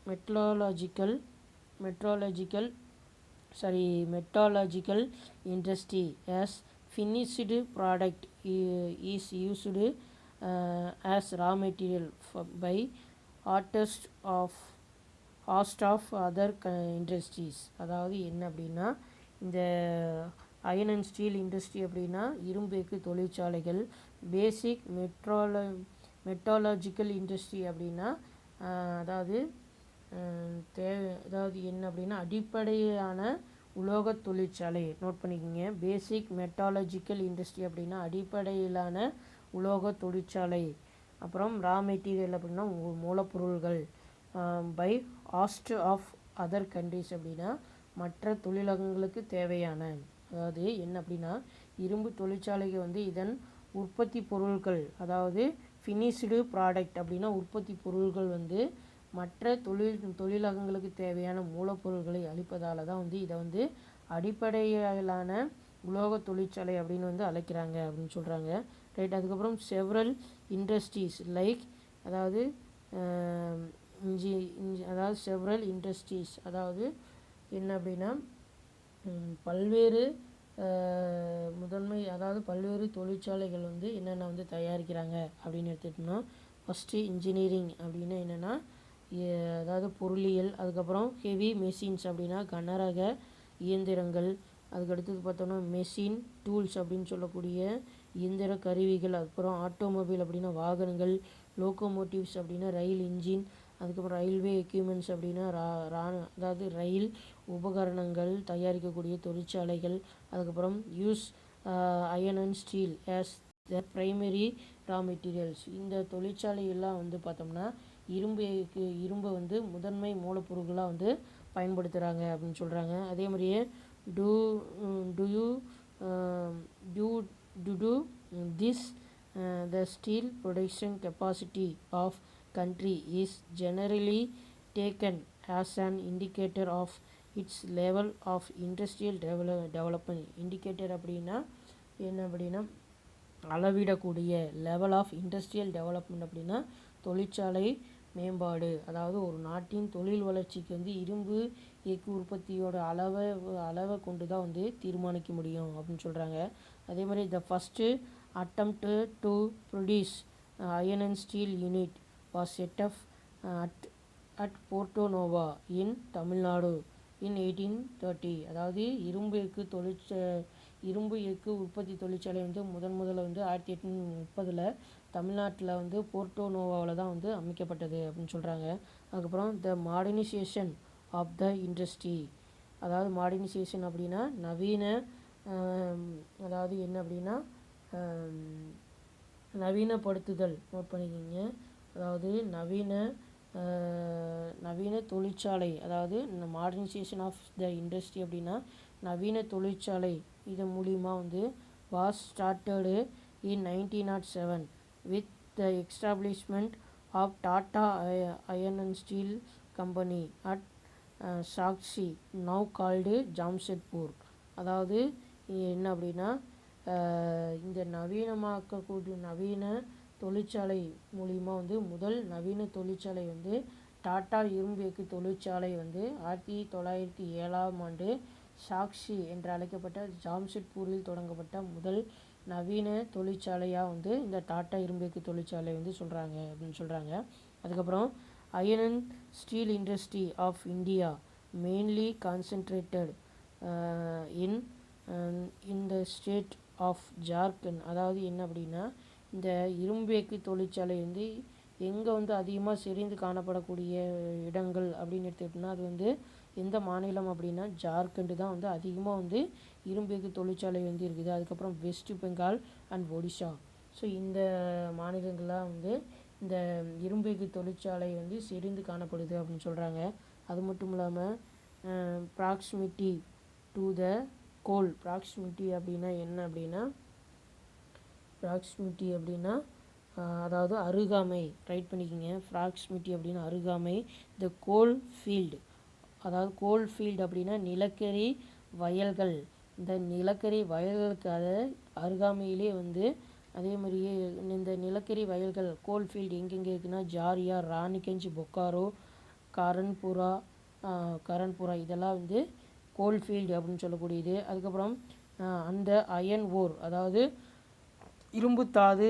metallurgical industry as finished product is used as raw material by host of other industries. அதாவது என்ன அப்படின்னா இந்த அயன் அண்ட் ஸ்டீல் இண்டஸ்ட்ரி அப்படின்னா இரும்பு எக்கு தொழிற்சாலைகள். பேசிக் மெட்டாலஜிக்கல் இண்டஸ்ட்ரி அப்படின்னா அதாவது என்ன அப்படின்னா அடிப்படையான உலோக தொழிற்சாலை. நோட் பண்ணிக்கோங்க, பேசிக் மெட்டாலஜிக்கல் இண்டஸ்ட்ரி அப்படின்னா அடிப்படையிலான உலோக தொழிற்சாலை. அப்புறம் ரா மெட்டீரியல் அப்படின்னா மூலப்பொருள்கள். By cost of other countries அப்படின்னா மற்ற தொழிலகங்களுக்கு தேவையான. அதாவது என்ன அப்படின்னா இரும்பு தொழிற்சாலைக்கு வந்து இதன் உற்பத்தி பொருட்கள், அதாவது ஃபினிஷ்டு ப்ராடக்ட் அப்படின்னா உற்பத்தி பொருள்கள் வந்து மற்ற தொழிலகங்களுக்கு தேவையான மூலப்பொருட்களை அளிப்பதால் தான் வந்து இதை வந்து அடிப்படையிலான உலோக தொழிற்சாலை அப்படின்னு வந்து அழைக்கிறாங்க அப்படின்னு சொல்கிறாங்க. ரைட். அதுக்கப்புறம் செவரல் இண்டஸ்ட்ரீஸ் லைக், அதாவது செவரல் இண்டஸ்ட்ரீஸ் அதாவது என்ன அப்படின்னா பல்வேறு பல்வேறு தொழிற்சாலைகள் வந்து என்னென்ன வந்து தயாரிக்கிறாங்க அப்படின்னு எடுத்துக்கிட்டோம்னா, ஃபஸ்ட்டு இன்ஜினியரிங் அப்படின்னா என்னென்னா அதாவது பொருளியல். அதுக்கப்புறம் ஹெவி மெஷின்ஸ் அப்படின்னா கனரக இயந்திரங்கள். அதுக்கடுத்தது பார்த்தோன்னா மெஷின் டூல்ஸ் அப்படின்னு சொல்லக்கூடிய இயந்திர கருவிகள். அதுக்கப்புறம் ஆட்டோமொபைல் அப்படின்னா வாகனங்கள். லோக்கோமோட்டிவ்ஸ் அப்படின்னா ரயில் இன்ஜின். அதுக்கப்புறம் ரயில்வே எக்யூப்மெண்ட்ஸ் அப்படின்னா அதாவது ரயில் உபகரணங்கள் தயாரிக்கக்கூடிய தொழிற்சாலைகள். அதுக்கப்புறம் use iron and steel as the primary raw materials. இந்த தொழிற்சாலையெல்லாம் வந்து பார்த்தோம்னா இரும்பை வந்து முதன்மை மூலப்பொருட்களாக வந்து பயன்படுத்துகிறாங்க அப்படின்னு சொல்கிறாங்க. அதே மாதிரியே this the steel production capacity of country is generally taken as an indicator of its level of industrial development. indicator அப்படின்னா என்ன அப்படின்னா அளவிடக்கூடிய லெவல் ஆஃப் இண்டஸ்ட்ரியல் டெவலப்மெண்ட் அப்படின்னா தொழிற்சாலை மேம்பாடு. அதாவது ஒரு நாட்டின் தொழில் வளர்ச்சிக்கு வந்து இரும்பு எக்கு உற்பத்தியோட அளவை கொண்டு தான் வந்து தீர்மானிக்க முடியும் அப்படின்னு சொல்கிறாங்க. அதே மாதிரி the first attempt to produce iron and steel unit was set up at Porto Novo in Tamil Nadu in 1830. அதாவது இரும்பு எக்கு உற்பத்தி தொழிற்சாலை வந்து முதல்ல வந்து 1830 தமிழ்நாட்டில் வந்து போர்ட்டோ நோவாவில் தான் வந்து அமைக்கப்பட்டது அப்படின்னு சொல்கிறாங்க. அதுக்கப்புறம் த மாடர்னைசேஷன் ஆஃப் த இண்டஸ்ட்ரி, அதாவது மாடர்னைசேஷன் அப்படின்னா நவீன, அதாவது என்ன அப்படின்னா நவீனப்படுத்துதல். நோட் பண்ணிக்கிங்க, அதாவது நவீன தொழிற்சாலை, அதாவது மாடர்னைசேஷன் ஆஃப் த இண்டஸ்ட்ரி அப்படின்னா நவீன தொழிற்சாலை. இதன் மூலிமா வந்து was started in 1907 with the establishment of Tata Iron and Steel Company at Sakshi, now called Jamshedpur. அதாவது என்ன அப்படின்னா இந்த நவீன தொழிற்சாலை மூலிமா வந்து முதல் நவீன தொழிற்சாலை வந்து டாடா இரும்பு எக்கு தொழிற்சாலை வந்து 1907 சாக்ஷி என்று அழைக்கப்பட்ட ஜாம்ஷெட்பூரில் தொடங்கப்பட்ட முதல் நவீன தொழிற்சாலையாக வந்து இந்த டாடா இரும்பு எக்கு தொழிற்சாலை வந்து சொல்கிறாங்க அப்படின்னு சொல்கிறாங்க. அதுக்கப்புறம் iron and steel industry of India mainly concentrated in the state of Jharkhand. அதாவது என்ன அப்படின்னா இந்த இரும்பு எக்கு தொழிற்சாலை வந்து எங்கே வந்து அதிகமாக செறிந்து காணப்படக்கூடிய இடங்கள் அப்படின்னு எடுத்துக்கிட்டோம்னா அது வந்து எந்த மாநிலம் அப்படின்னா ஜார்க்கண்டு தான் வந்து அதிகமாக வந்து இரும்பு எக்கு தொழிற்சாலை வந்து இருக்குது. அதுக்கப்புறம் west Bengal and Odisha. So இந்த மாநிலங்கள்லாம் வந்து இந்த இரும்பு எக்கு தொழிற்சாலை வந்து செறிந்து காணப்படுது அப்படின்னு சொல்கிறாங்க. அது மட்டும் இல்லாமல் proximity to the goal. Proximity அப்படின்னா என்ன அப்படின்னா, ப்ராக்சிமிட்டி அப்படின்னா அதாவது அருகாமை. ரைட் பண்ணிக்கோங்க. ப்ராக்சிமிட்டி அப்படின்னா அருகாமை. த கோல் ஃபீல்டு, அதாவது கோல் ஃபீல்டு அப்படின்னா நிலக்கரி வயல்கள். இந்த நிலக்கரி வயல்களுக்கு அருகாமையிலே வந்து அதே மாதிரியே இந்த நிலக்கரி வயல்கள் கோல் ஃபீல்டு எங்கெங்கே இருக்குன்னா ஜாரியா, ராணிகஞ்ச், பொக்காரோ, கரன்புரா இதெல்லாம் வந்து கோல் ஃபீல்டு அப்படின்னு சொல்லக்கூடியது. அதுக்கப்புறம் அந்த அயன் ஓர், அதாவது இரும்புத்தாது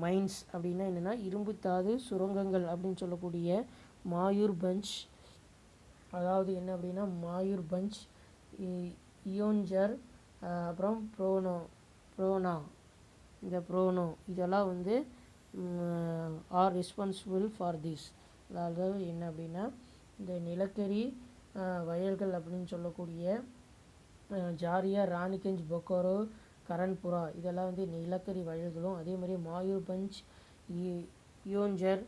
மைன்ஸ் அப்படின்னா என்னென்னா இரும்புத்தாது சுரங்கங்கள் அப்படின்னு சொல்லக்கூடிய மாயூர்பஞ்ச், அதாவது என்ன அப்படின்னா மாயூர்பஞ்ச், இயோன்ஜர், அப்புறம் ப்ரோனா, இந்த ப்ரோனோ இதெல்லாம் வந்து ஆர் ரெஸ்பான்சிபிள் ஃபார் திஸ். அதாவது என்ன அப்படின்னா இந்த நிலக்கரி வயல்கள் அப்படின்னு சொல்லக்கூடிய ஜாரியா, ராணிகஞ்ச், பொக்காரோ, கரன்புரா இதெல்லாம் வந்து நிலக்கரி வயல்களும், அதே மாதிரி மாயூர்பஞ்ச், இயோன்ஜர்,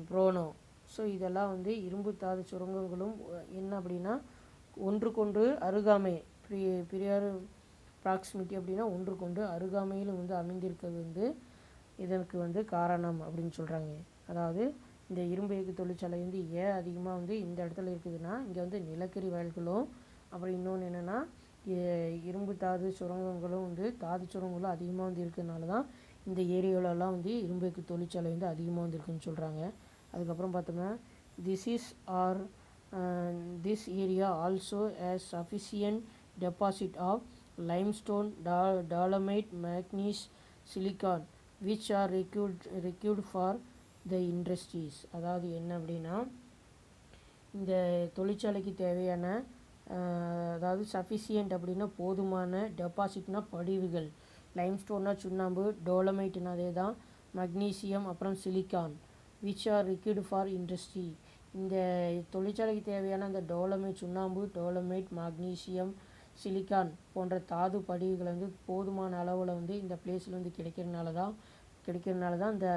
ப்ரோனோ, ஸோ இதெல்லாம் வந்து இரும்புத்தாது சுரங்கங்களும் என்ன அப்படின்னா ஒன்றுக்கொன்று அருகாமை. பிரியார் ப்ராக்சிமிட்டி அப்படின்னா ஒன்றுக்கொன்று அருகாமையில் வந்து அமைந்திருக்கிறது வந்து இதற்கு வந்து காரணம் அப்படின்னு சொல்கிறாங்க. அதாவது இந்த இரும்பு எஃகு தொழிற்சாலை வந்து ஏன் அதிகமாக வந்து இந்த இடத்துல இருக்குதுன்னா, இங்கே வந்து நிலக்கரி வயல்களும் அப்புறம் இன்னொன்று என்னென்னா இரும்பு தாது சுரங்கங்களும் வந்து தாது சுரங்கங்களும் அதிகமாக வந்து இருக்கிறதுனால தான் இந்த ஏரியாவிலலாம் வந்து இரும்பு எஃகு தொழிற்சாலை வந்து அதிகமாக வந்து இருக்குதுன்னு சொல்கிறாங்க. அதுக்கப்புறம் பார்த்தோம்னா this area also has sufficient deposit of limestone, dolomite, manganese, silicon which are required for the industries. அதாவது என்ன அப்படின்னா இந்த தொழிற்சாலைக்கு தேவையான அதாவது சஃபிஷியன்ட் அப்படின்னா போதுமான, டெபாசிட்னா படிவுகள், லைம்ஸ்டோன்னா சுண்ணாம்பு, டோலமைட்னா அதே தான், மக்னீசியம், அப்புறம் silicon which are ரிக்யூர்டு for industry. இந்த தொழிற்சாலைக்கு தேவையான அந்த டோலமைட் சுண்ணாம்பு, டோலமைட், மக்னீசியம், சிலிக்கான் போன்ற தாது படிவுகள் வந்து போதுமான அளவில் வந்து இந்த பிளேஸில் வந்து கிடைக்கிறதுனால தான் இந்த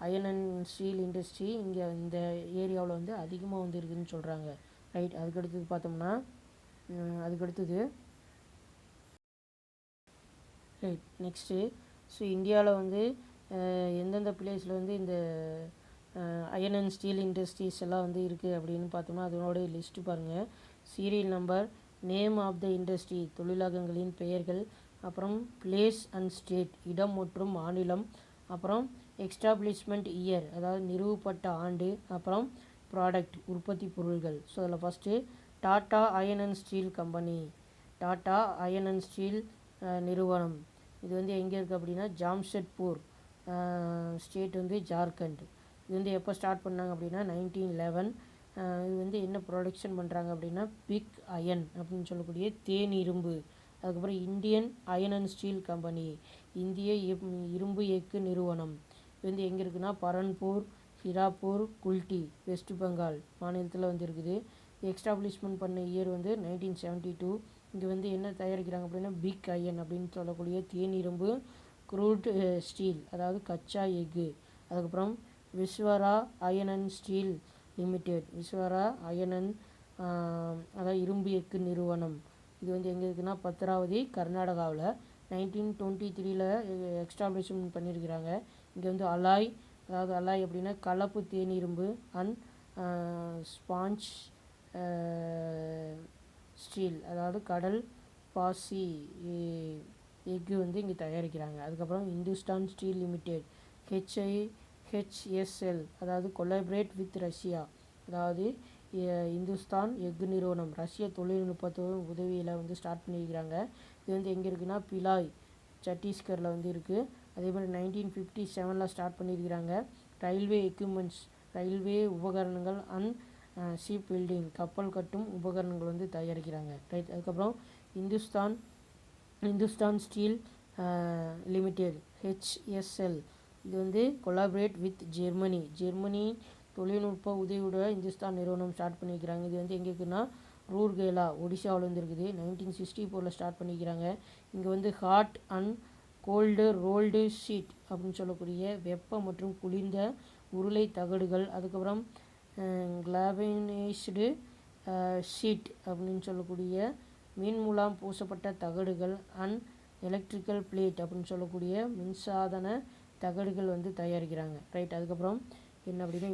அயன் அண்ட் ஸ்டீல் இண்டஸ்ட்ரி இங்கே இந்த ஏரியாவில் வந்து அதிகமாக வந்து இருக்குதுன்னு சொல்கிறாங்க. ரைட். அதுக்கடுத்தது பார்த்தோம்னா ரைட் நெக்ஸ்ட்டு ஸோ இந்தியாவில் வந்து எந்தெந்த பிளேஸில் வந்து இந்த அயன் அண்ட் ஸ்டீல் இண்டஸ்ட்ரீஸ் எல்லாம் வந்து இருக்குது அப்படின்னு பார்த்தோம்னா அதனோட லிஸ்ட்டு பாருங்கள். Serial number, name of the industry தொழிலகங்களின் பெயர்கள், அப்புறம் பிளேஸ் அண்ட் ஸ்டேட் இடம் மற்றும் மாநிலம், அப்புறம் எக்ஸ்டாப்ளிஷ்மெண்ட் இயர் அதாவது நிறுவப்பட்ட ஆண்டு, அப்புறம் ப்ராடக்ட் உற்பத்தி பொருள்கள். ஸோ அதில் first Tata iron and steel company, Tata iron and steel நிறுவனம். இது வந்து எங்கே இருக்குது அப்படின்னா ஜாம்ஷெட்பூர் ஸ்டேட் வந்து ஜார்க்கண்ட். இது வந்து எப்போ ஸ்டார்ட் பண்ணாங்க அப்படின்னா 1911. இது வந்து என்ன ப்ரொடக்ஷன் பண்ணுறாங்க அப்படின்னா பிக் அயன் அப்படின்னு சொல்லக்கூடிய தேன் இரும்பு. அதுக்கப்புறம் Indian iron and steel company, இந்திய இரும்பு எஃகு நிறுவனம். இது வந்து எங்கே இருக்குன்னா பரன்பூர், ஹிராப்பூர், குல்டி, வெஸ்ட் பெங்கால் மாநிலத்தில் வந்து இருக்குது. எக்ஸ்டாப்ளிஷ்மெண்ட் பண்ண இயர் வந்து 1972. இங்கே வந்து என்ன தயாரிக்கிறாங்க அப்படின்னா பிக் அயன் அப்படின்னு சொல்லக்கூடிய தேன் இரும்பு, க்ரூட் ஸ்டீல் அதாவது கச்சா எஃகு. அதுக்கப்புறம் Visvesvaraya iron and steel limited, Visvesvaraya iron and அதாவது இரும்பு எஃகு நிறுவனம். இது வந்து எங்கே இருக்குன்னா பத்ராவதி, கர்நாடகாவில் 1923 எக்ஸ்டாப்ளிஷ்மெண்ட் பண்ணியிருக்கிறாங்க. இங்கே வந்து அலாய், அதாவது அலாய் அப்படின்னா கலப்பு தேன் இரும்பு அண்ட் ஸ்பாஞ்ச் ஸ்டீல் அதாவது கடல் பாசி எஃகு வந்து இங்கே தயாரிக்கிறாங்க. அதுக்கப்புறம் இந்துஸ்தான் ஸ்டீல் லிமிடெட், HSL அதாவது கொலாபரேட் வித் ரஷ்யா, அதாவது இந்துஸ்தான் எஃகு நிறுவனம் ரஷ்ய தொழில்நுட்பத்தோட உதவியில் வந்து ஸ்டார்ட் பண்ணியிருக்கிறாங்க. இது வந்து எங்கே இருக்குன்னா பிலாய், சத்தீஸ்கரில் வந்து இருக்குது. அதே மாதிரி 1957 ஸ்டார்ட் பண்ணியிருக்கிறாங்க. ரயில்வே எக்யூப்மெண்ட்ஸ், ரயில்வே உபகரணங்கள் அண்ட் ஷிப் பில்டிங் கப்பல் கட்டும் உபகரணங்கள் வந்து தயாரிக்கிறாங்க. ரைட். அதுக்கப்புறம் இந்துஸ்தான் ஸ்டீல் லிமிடெட் HSL, இது வந்து கொலாபரேட் வித் ஜெர்மனி தொழில்நுட்ப உதவியோட இந்துஸ்தான் நிறுவனம் ஸ்டார்ட் பண்ணிக்கிறாங்க. இது வந்து எங்கே இருக்குன்னா ரூர்கேலா, ஒடிஷாவில் வந்து இருக்குது. 1964 ஸ்டார்ட் பண்ணிக்கிறாங்க. இங்கே வந்து hot and cold rolled sheet அப்படின்னு சொல்லக்கூடிய வெப்ப மற்றும் குளிர்ந்த உருளை தகடுகள், அதுக்கப்புறம் கிளாபனைஸ்டு ஷீட் அப்படின்னு சொல்லக்கூடிய மீன் மூலம் பூசப்பட்ட தகடுகள் அண்ட் எலக்ட்ரிக்கல் பிளேட் அப்படின்னு சொல்லக்கூடிய மின்சாதன தகடுகள் வந்து தயாரிக்கிறாங்க. ரைட். அதுக்கப்புறம் என்ன அப்படின்னா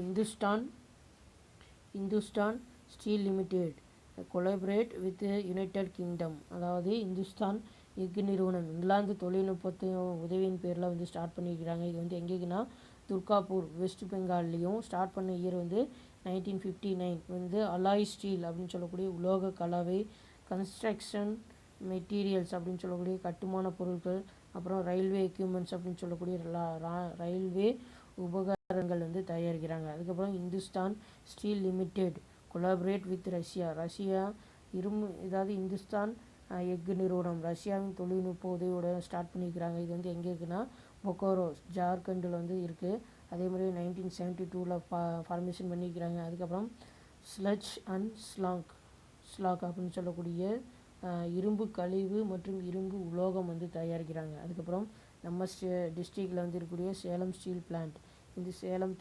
Hindustan steel limited collaborate with United kingdom. அதாவது இந்துஸ்தான் எஃகு நிறுவனம் இங்கிலாந்து தொழில்நுட்பத்து உதவியின் பேரில் வந்து ஸ்டார்ட் பண்ணியிருக்கிறாங்க. இது வந்து எங்கேக்குன்னா துர்காப்பூர் வெஸ்ட் பெங்கால்லையும். ஸ்டார்ட் பண்ண இயர் வந்து 1959. வந்து அலாய் ஸ்டீல் அப்படின்னு சொல்லக்கூடிய உலோக கலவை, கன்ஸ்ட்ரக்ஷன் மெட்டீரியல்ஸ் அப்படின்னு சொல்லக்கூடிய கட்டுமான பொருட்கள், அப்புறம் ரயில்வே எக்யூப்மெண்ட்ஸ் அப்படின்னு சொல்லக்கூடிய ரயில்வே உபகரணங்கள் வந்து தயாரிக்கிறாங்க. அதுக்கப்புறம் Hindustan steel limited collaborate with Russia இதாவது இந்துஸ்தான் எஃகு நிறுவனம் ரஷ்யாவின் தொழில்நுட்ப உதவியோட ஸ்டார்ட் பண்ணியிருக்கிறாங்க. இது வந்து எங்கே இருக்குன்னா பொக்கோரோ ஜார்க்கண்டில் வந்து இருக்குது. அதே மாதிரி 1972 ஃபார்மேஷன் பண்ணியிருக்கிறாங்க. அதுக்கப்புறம் ஸ்லட்ஜ் அண்ட் ஸ்லாக் அப்படின்னு சொல்லக்கூடிய இரும்பு கழிவு மற்றும் இரும்பு உலோகம் வந்து தயாரிக்கிறாங்க. அதுக்கப்புறம் நம்ம டிஸ்ட்ரிக்டில் வந்து இருக்கக்கூடிய சேலம் ஸ்டீல் பிளான்ட். இந்த சேலம்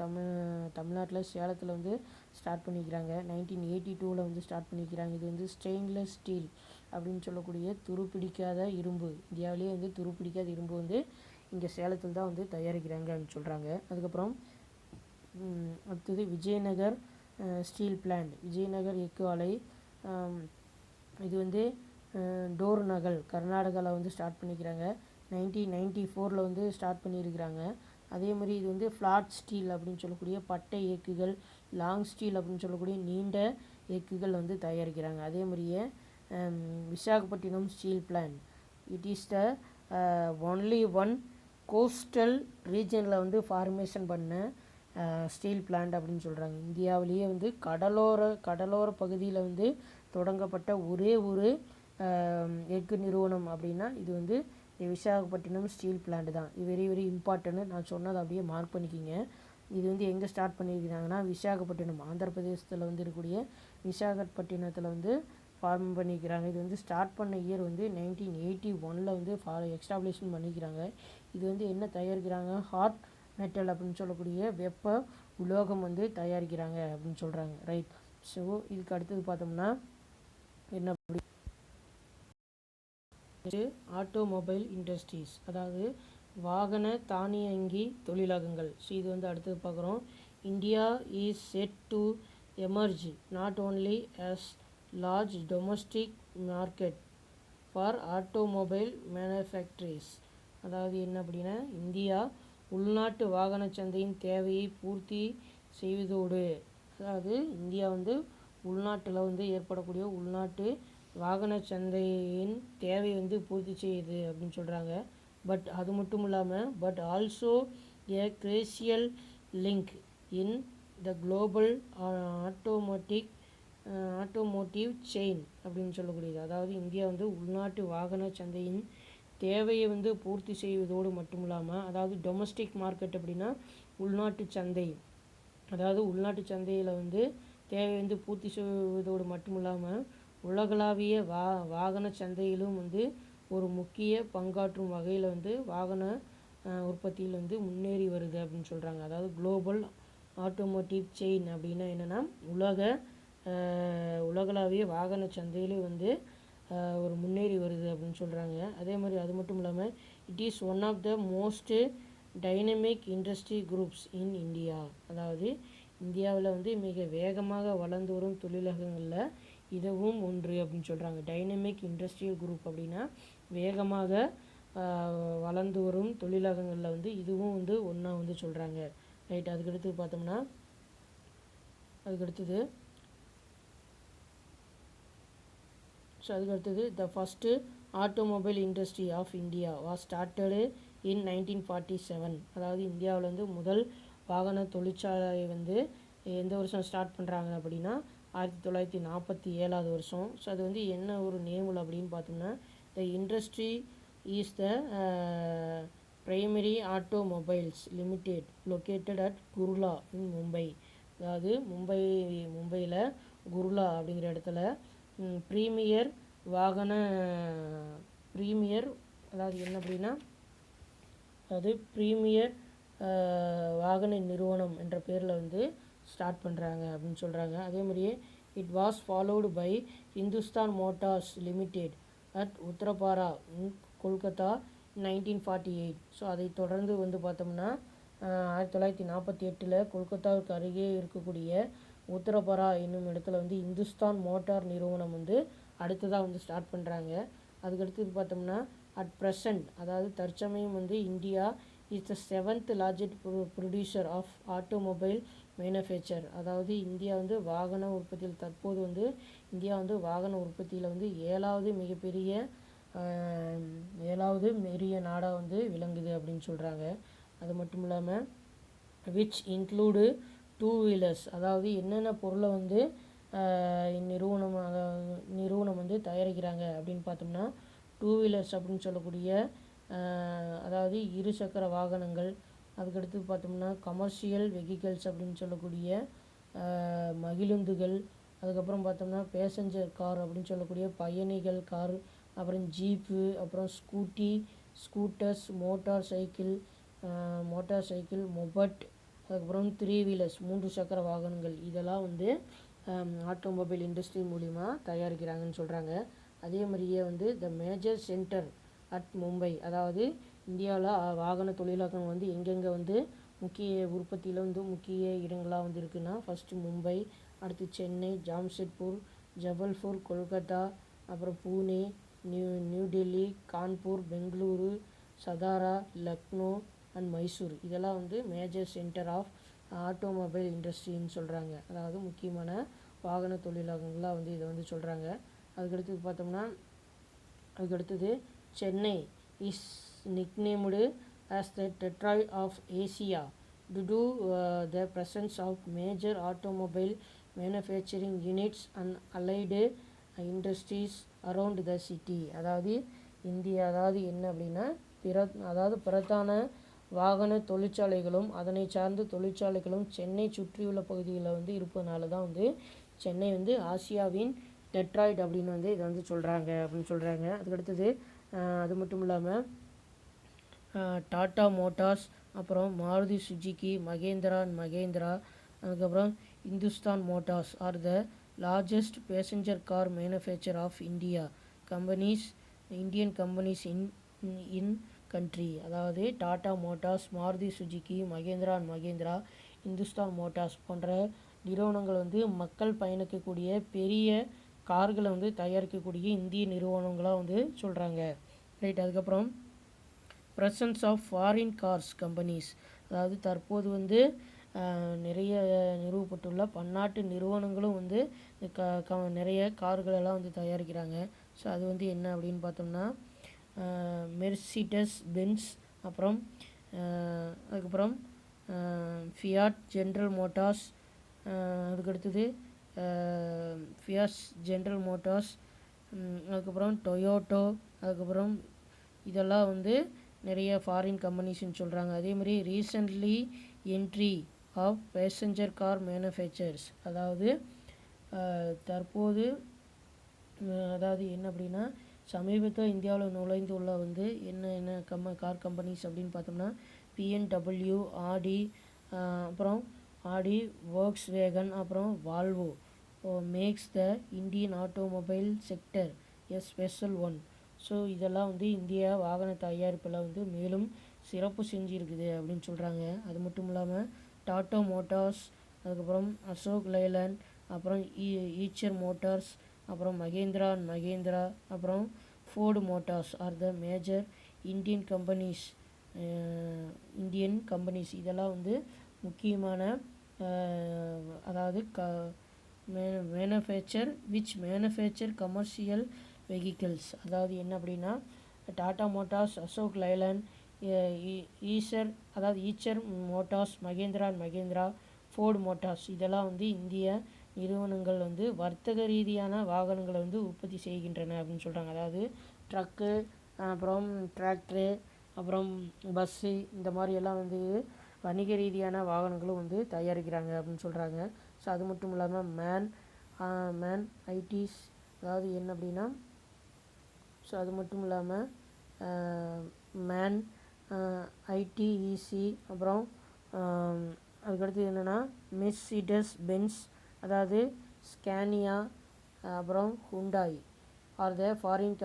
தமிழ்நாட்டில் சேலத்தில் வந்து ஸ்டார்ட் பண்ணிக்கிறாங்க. 1982 வந்து ஸ்டார்ட் பண்ணிக்கிறாங்க. இது வந்து ஸ்டெயின்லெஸ் ஸ்டீல் அப்படின்னு சொல்லக்கூடிய துருப்பிடிக்காத இரும்பு. இந்தியாவிலேயே வந்து துருப்பிடிக்காத இரும்பு வந்து இங்கே சேலத்தில் தான் வந்து தயாரிக்கிறாங்க அப்படின்னு சொல்கிறாங்க. அதுக்கப்புறம் அடுத்தது விஜயநகர் ஸ்டீல் பிளான்ட், விஜயநகர் எஃகு ஆலை. இது வந்து டோர்நகல் கர்நாடகாவில் வந்து ஸ்டார்ட் பண்ணிக்கிறாங்க. 1994 வந்து ஸ்டார்ட் பண்ணியிருக்கிறாங்க. அதே மாதிரி இது வந்து ஃப்ளாட் ஸ்டீல் அப்படின்னு சொல்லக்கூடிய பட்டை எக்குகள், லாங் ஸ்டீல் அப்படின்னு சொல்லக்கூடிய நீண்ட எக்குகள் வந்து தயாரிக்கிறாங்க. அதே மாதிரியே Visakhapatnam steel plant, it is the only one coastal ரீஜனில் வந்து ஃபார்மேஷன் பண்ண ஸ்டீல் பிளான்ட் அப்படின்னு சொல்கிறாங்க. இந்தியாவிலேயே வந்து கடலோர பகுதியில் வந்து தொடங்கப்பட்ட ஒரே ஒரு எஃகு நிறுவனம் அப்படின்னா இது வந்து விசாகப்பட்டினம் ஸ்டீல் பிளான்ட் தான். இது வெரி வெரி இம்பார்ட்டன்ட். நான் சொன்னதை அப்படியே மார்க் பண்ணிக்கிங்க. இது வந்து எங்கே ஸ்டார்ட் பண்ணியிருக்கிறாங்கன்னா விசாகப்பட்டினம் ஆந்திர பிரதேசத்தில் வந்து இருக்கக்கூடிய விசாகப்பட்டினத்தில் வந்து ஃபார்ம் பண்ணிக்கிறாங்க. இது வந்து ஸ்டார்ட் பண்ண இயர் வந்து 1981 வந்து எக்ஸ்டாப்ளிஷ்மெண்ட் பண்ணிக்கிறாங்க. இது வந்து என்ன தயாரிக்கிறாங்க, ஹாட் மெட்டல் அப்படின்னு சொல்லக்கூடிய வெப்ப உலோகம் வந்து தயாரிக்கிறாங்க அப்படின்னு சொல்கிறாங்க. ரைட். ஸோ இதுக்கு அடுத்தது பார்த்தோம்னா என்ன அப்படி ஆட்டோமொபைல் இண்டஸ்ட்ரீஸ், அதாவது வாகன தானியங்கி தொழிலகங்கள். ஸோ இது வந்து அடுத்தது பார்க்குறோம். India is set to emerge not only as large domestic market for automobile manufacturers. அதாவது என்ன அப்படின்னா இந்தியா உள்நாட்டு வாகன சந்தையின் தேவையை பூர்த்தி செய்வதோடு, அதாவது இந்தியா வந்து உள்நாட்டில் வந்து ஏற்படக்கூடிய உள்நாட்டு வாகன சந்தையின் தேவை வந்து பூர்த்தி செய்யுது அப்படின்னு சொல்கிறாங்க. பட் அது மட்டும் இல்லாமல் but also a crucial link in the global automotive chain அப்படின்னு சொல்லக்கூடியது. அதாவது இந்தியா வந்து உள்நாட்டு வாகன சந்தையின் தேவையை வந்து பூர்த்தி செய்வதோடு மட்டும் இல்லாமல், அதாவது டொமஸ்டிக் மார்க்கெட் அப்படின்னா உள்நாட்டு சந்தை, அதாவது உள்நாட்டு சந்தையில் வந்து தேவை வந்து பூர்த்தி செய்வதோடு மட்டும் இல்லாமல் உலகளாவிய வாகன சந்தையிலும் வந்து ஒரு முக்கிய பங்காற்றும் வகையில் வந்து வாகன உற்பத்தியில் வந்து முன்னேறி வருது அப்படின்னு சொல்கிறாங்க. அதாவது குளோபல் ஆட்டோமோட்டிவ் செயின் அப்படின்னா என்னென்னா உலகளாவிய வாகன சந்தையிலே வந்து ஒரு முன்னேறி வருது அப்படின்னு சொல்கிறாங்க. அதே மாதிரி அது மட்டும் இல்லாமல் it is one of the most dynamic industry groups in India. அதாவது இந்தியாவில் வந்து மிக வேகமாக வளர்ந்து வரும் தொழிலகங்களில் இதுவும் ஒன்று அப்படின்னு சொல்கிறாங்க. டைனமிக் இண்டஸ்ட்ரியல் குரூப் அப்படின்னா வேகமாக வளர்ந்து வரும் தொழிலகங்களில் வந்து இதுவும் வந்து ஒன்றா வந்து சொல்கிறாங்க. ரைட். அதுக்கடுத்து பார்த்தோம்னா அதுக்கடுத்தது the first automobile industry of India was started in 1947. அதாவது இந்தியாவில் வந்து முதல் வாகன தொழிற்சாலை வந்து எந்த வருஷம் ஸ்டார்ட் பண்ணுறாங்க அப்படின்னா 1947 வருஷம். ஸோ அது வந்து என்ன ஒரு நேமில் அப்படின்னு பார்த்தோம்னா the industry is the primary automobiles limited located at Kurla in Mumbai. அதாவது மும்பையில் குர்லா அப்படிங்கிற இடத்துல ப்ரீமியர் அதாவது என்ன அப்படின்னா அதாவது ப்ரீமியர் வாகன நிறுவனம் என்ற பேரில் வந்து ஸ்டார்ட் பண்ணுறாங்க அப்படின்னு சொல்கிறாங்க. அதே மாதிரியே It was followed by Hindustan Motors Limited at Uttarapara in Kolkata in 1948. So அதை தொடர்ந்து வந்து பார்த்தோம்னா 1948 கொல்கத்தாவுக்கு அருகே இருக்கக்கூடிய உத்தரபரா என்னும் இடத்துல வந்து இந்துஸ்தான் மோட்டார் நிறுவனம் வந்து அடுத்ததாக வந்து ஸ்டார்ட் பண்ணுறாங்க. அதுக்கடுத்தது பார்த்தோம்னா அட் ப்ரெசண்ட், அதாவது தற்சமயம் வந்து India is the 7th largest producer of automobile manufacture. அதாவது இந்தியா வந்து வாகன உற்பத்தியில் தற்போது வந்து இந்தியா வந்து வாகன உற்பத்தியில் வந்து ஏழாவது பெரிய நாடாக வந்து விளங்குது அப்படின்னு சொல்கிறாங்க. அது மட்டும் இல்லாமல் விச் இன்க்ளூடு டூ வீலர்ஸ், அதாவது என்னென்ன பொருளை வந்து நிறுவனம் வந்து தயாரிக்கிறாங்க அப்படின்னு பார்த்தோம்னா டூ வீலர்ஸ் அப்படின்னு சொல்லக்கூடிய அதாவது இருசக்கர வாகனங்கள், அதுக்கடுத்து பார்த்தோம்னா கமர்ஷியல் வெஹிக்கல்ஸ் அப்படின்னு சொல்லக்கூடிய மகிழுந்துகள், அதுக்கப்புறம் பார்த்தோம்னா பேசஞ்சர் கார் அப்படின்னு சொல்லக்கூடிய பயணிகள் கார், அப்புறம் ஜீப்பு, அப்புறம் ஸ்கூட்டர்ஸ், மோட்டார் சைக்கிள், மொபட், அதுக்கப்புறம் 3 வீலர்ஸ் 3 சக்கர வாகனங்கள், இதெல்லாம் வந்து ஆட்டோமொபைல் இண்டஸ்ட்ரி மூலிமா தயாரிக்கிறாங்கன்னு சொல்கிறாங்க. அதே மாதிரியே வந்து த மேஜர் சென்டர் அட் மும்பை, அதாவது இந்தியாவில் வாகன தொழிலாக்கம் வந்து எங்கெங்கே வந்து முக்கிய உற்பத்தியில் வந்து முக்கிய இடங்களாக வந்து இருக்குன்னா ஃபஸ்ட்டு மும்பை, அடுத்து சென்னை, ஜாம்ஷெட்பூர், ஜபல்பூர், கொல்கத்தா, அப்புறம் பூனே, நியூ டெல்லி, கான்பூர், பெங்களூரு, சதாரா, லக்னோ அண்ட் மைசூர், இதெல்லாம் வந்து மேஜர் சென்டர் ஆஃப் ஆட்டோமொபைல் இண்டஸ்ட்ரின்னு சொல்கிறாங்க. அதாவது முக்கியமான வாகன தொழிலாளர்களாக வந்து இதை வந்து சொல்கிறாங்க. அதுக்கடுத்தது Chennai is nicknamed as the Detroit of Asia due to the presence of major automobile manufacturing units and allied industries around the city. அதாவது என்ன அப்படின்னா பிரதான வாகன தொழிற்சாலைகளும் அதனை சார்ந்த தொழிற்சாலைகளும் சென்னை சுற்றியுள்ள பகுதிகளில் வந்து இருப்பதனால தான் வந்து சென்னை வந்து ஆசியாவின் டெட்ராய்ட் அப்படின்னு வந்து இதை வந்து சொல்கிறாங்க. அதுக்கடுத்தது அது மட்டும் இல்லாமல் டாட்டா மோட்டார்ஸ், அப்புறம் மாருதி சுஜுக்கி, மகேந்திரா, அதுக்கப்புறம் Hindustan Motors are the largest passenger car manufacture of Indian companies in country. அதாவது Tata Motors, Maruti Suzuki, Mahindra, Hindustan Motors போன்ற நிறுவனங்கள் வந்து மக்கள் பயணிக்கக்கூடிய பெரிய கார்களை வந்து தயாரிக்கக்கூடிய இந்திய நிறுவனங்களாக வந்து சொல்கிறாங்க. ரைட். அதுக்கப்புறம் presence of foreign cars companies, அதாவது தற்போது வந்து நிறைய நிறுவப்பட்டுள்ள பன்னாட்டு நிறுவனங்களும் வந்து நிறைய கார்களெல்லாம் வந்து தயாரிக்கிறாங்க. ஸோ அது வந்து என்ன அப்படின்னு பார்த்தோம்னா மெர்சிடஸ் பென்ஸ், அதுக்கப்புறம் ஃபியாட் ஜென்ரல் மோட்டார்ஸ், அதுக்கடுத்தது அதுக்கப்புறம் டொயோட்டோ, அதுக்கப்புறம் இதெல்லாம் வந்து நிறைய ஃபாரின் கம்பெனிஸ்ன்னு சொல்கிறாங்க. அதேமாதிரி recently entry of passenger car manufacturers, அதாவது தற்போது அதாவது என்ன அப்படின்னா சமீபத்தில் இந்தியாவில் நுழைந்துள்ள வந்து என்ன கார் கம்பெனிஸ் அப்படின்னு பார்த்தோம்னா பிஎன்டபிள்யூ, அப்புறம் ஆடி, வோக்ஸ்வேகன், அப்புறம் Volvo makes the Indian automobile sector a special one. So இதெல்லாம் வந்து இந்தியா வாகன தயாரிப்பில் வந்து மேலும் சிறப்பு செஞ்சுருக்குது அப்படின்னு சொல்கிறாங்க. அது மட்டும் இல்லாமல் டாட்டா மோட்டார்ஸ், அதுக்கப்புறம் அசோக் லைலாண்ட், அப்புறம் ஈச்சர் மோட்டார்ஸ், அப்புறம் மகேந்திரா, அப்புறம் Ford Motors are the major Indian companies. இதெல்லாம் வந்து முக்கியமான அதாவது மேனுஃபேக்சர் கமர்ஷியல் வெஹிக்கிள்ஸ். அதாவது என்ன அப்படின்னா Tata motors, Ashok Leyland, Eicher motors, Mahindra, Ford motors, இதெல்லாம் வந்து இந்திய நிறுவனங்கள் வந்து வர்த்தக ரீதியான வாகனங்களை வந்து உற்பத்தி செய்கின்றன அப்படின்னு சொல்கிறாங்க. அதாவது ட்ரக்கு, அப்புறம் டிராக்டரு, அப்புறம் பஸ்ஸு, இந்த மாதிரியெல்லாம் வந்து வணிக ரீதியான வாகனங்களும் வந்து தயாரிக்கிறாங்க அப்படின்னு சொல்கிறாங்க. ஸோ அது மட்டும் இல்லாமல் மேன் ஐடிஸ், அதாவது என்ன அப்படின்னா ஸோ அது மட்டும் இல்லாமல் மேன் ஐடிஇசி, அப்புறம் அதுக்கடுத்து என்னென்னா மெர்சிடஸ் பென்ஸ், அதாவது ஸ்கேனியா, அப்புறம் Hyundai are the foreign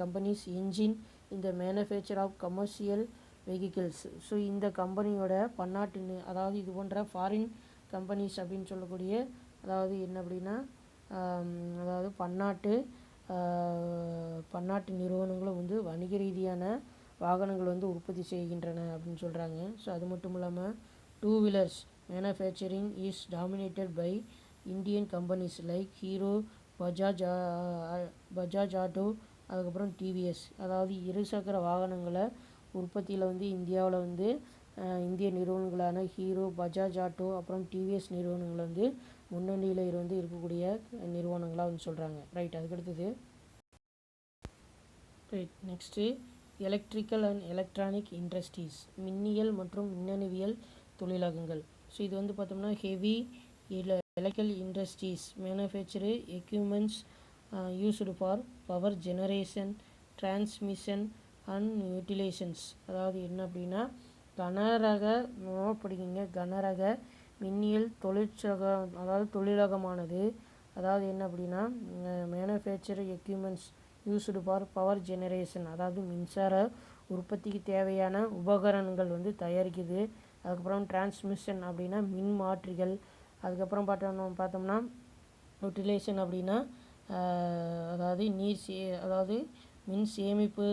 companies engine இந்த manufacture of commercial vehicles. So இந்த கம்பெனியோட பன்னாட்டு அதாவது இது போன்ற ஃபாரின் கம்பெனிஸ் அப்படின்னு சொல்லக்கூடிய அதாவது என்ன அப்படின்னா அதாவது பன்னாட்டு நிறுவனங்களும் வந்து வணிக ரீதியான வாகனங்கள் வந்து உற்பத்தி செய்கின்றன அப்படின்னு சொல்கிறாங்க. ஸோ அது மட்டும் இல்லாமல் two wheelers manufacturing is dominated by Indian companies like Hero, Bajaj auto, அதுக்கப்புறம் டிவிஎஸ். அதாவது இருசக்கர வாகனங்களை உற்பத்தியில் வந்து இந்தியாவில் வந்து இந்திய நிறுவனங்களான ஹீரோ, பஜாஜ் ஆட்டோ, அப்புறம் டிவிஎஸ் நிறுவனங்கள் வந்து முன்னணியில் வந்து இருக்கக்கூடிய நிறுவனங்களாக வந்து சொல்கிறாங்க. ரைட், அதுக்கடுத்தது right next electrical and electronic industries மின்னியல் மற்றும் மின்னணுவியல் தொழிலகங்கள். ஸோ இது வந்து பார்த்தோம்னா heavy electrical industries manufacture equipments used for power generation, transmission and utilisations. அதாவது என்ன அப்படின்னா கனரக படிக்கிங்க கனரக மின்னியல் தொழிலகமானது அதாவது என்ன அப்படின்னா manufacture equipments used for power generation அதாவது மின்சார உற்பத்திக்கு தேவையான உபகரணங்கள் வந்து தயாரிக்குது. அதுக்கப்புறம் டிரான்ஸ்மிஷன் அப்படின்னா மின் மாற்றிகள். அதுக்கப்புறம் பார்த்தோம்னா யூட்டிலைசேஷன் அப்படின்னா அதாவது மின் சேமிப்பு